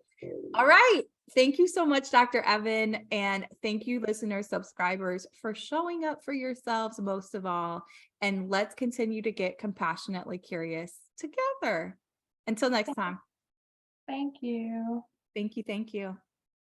all right. Thank you so much, Dr. Evan. And thank you, listeners, subscribers, for showing up for yourselves most of all. And let's continue to get compassionately curious together. Until next time. Thank you. Thank you. Thank you.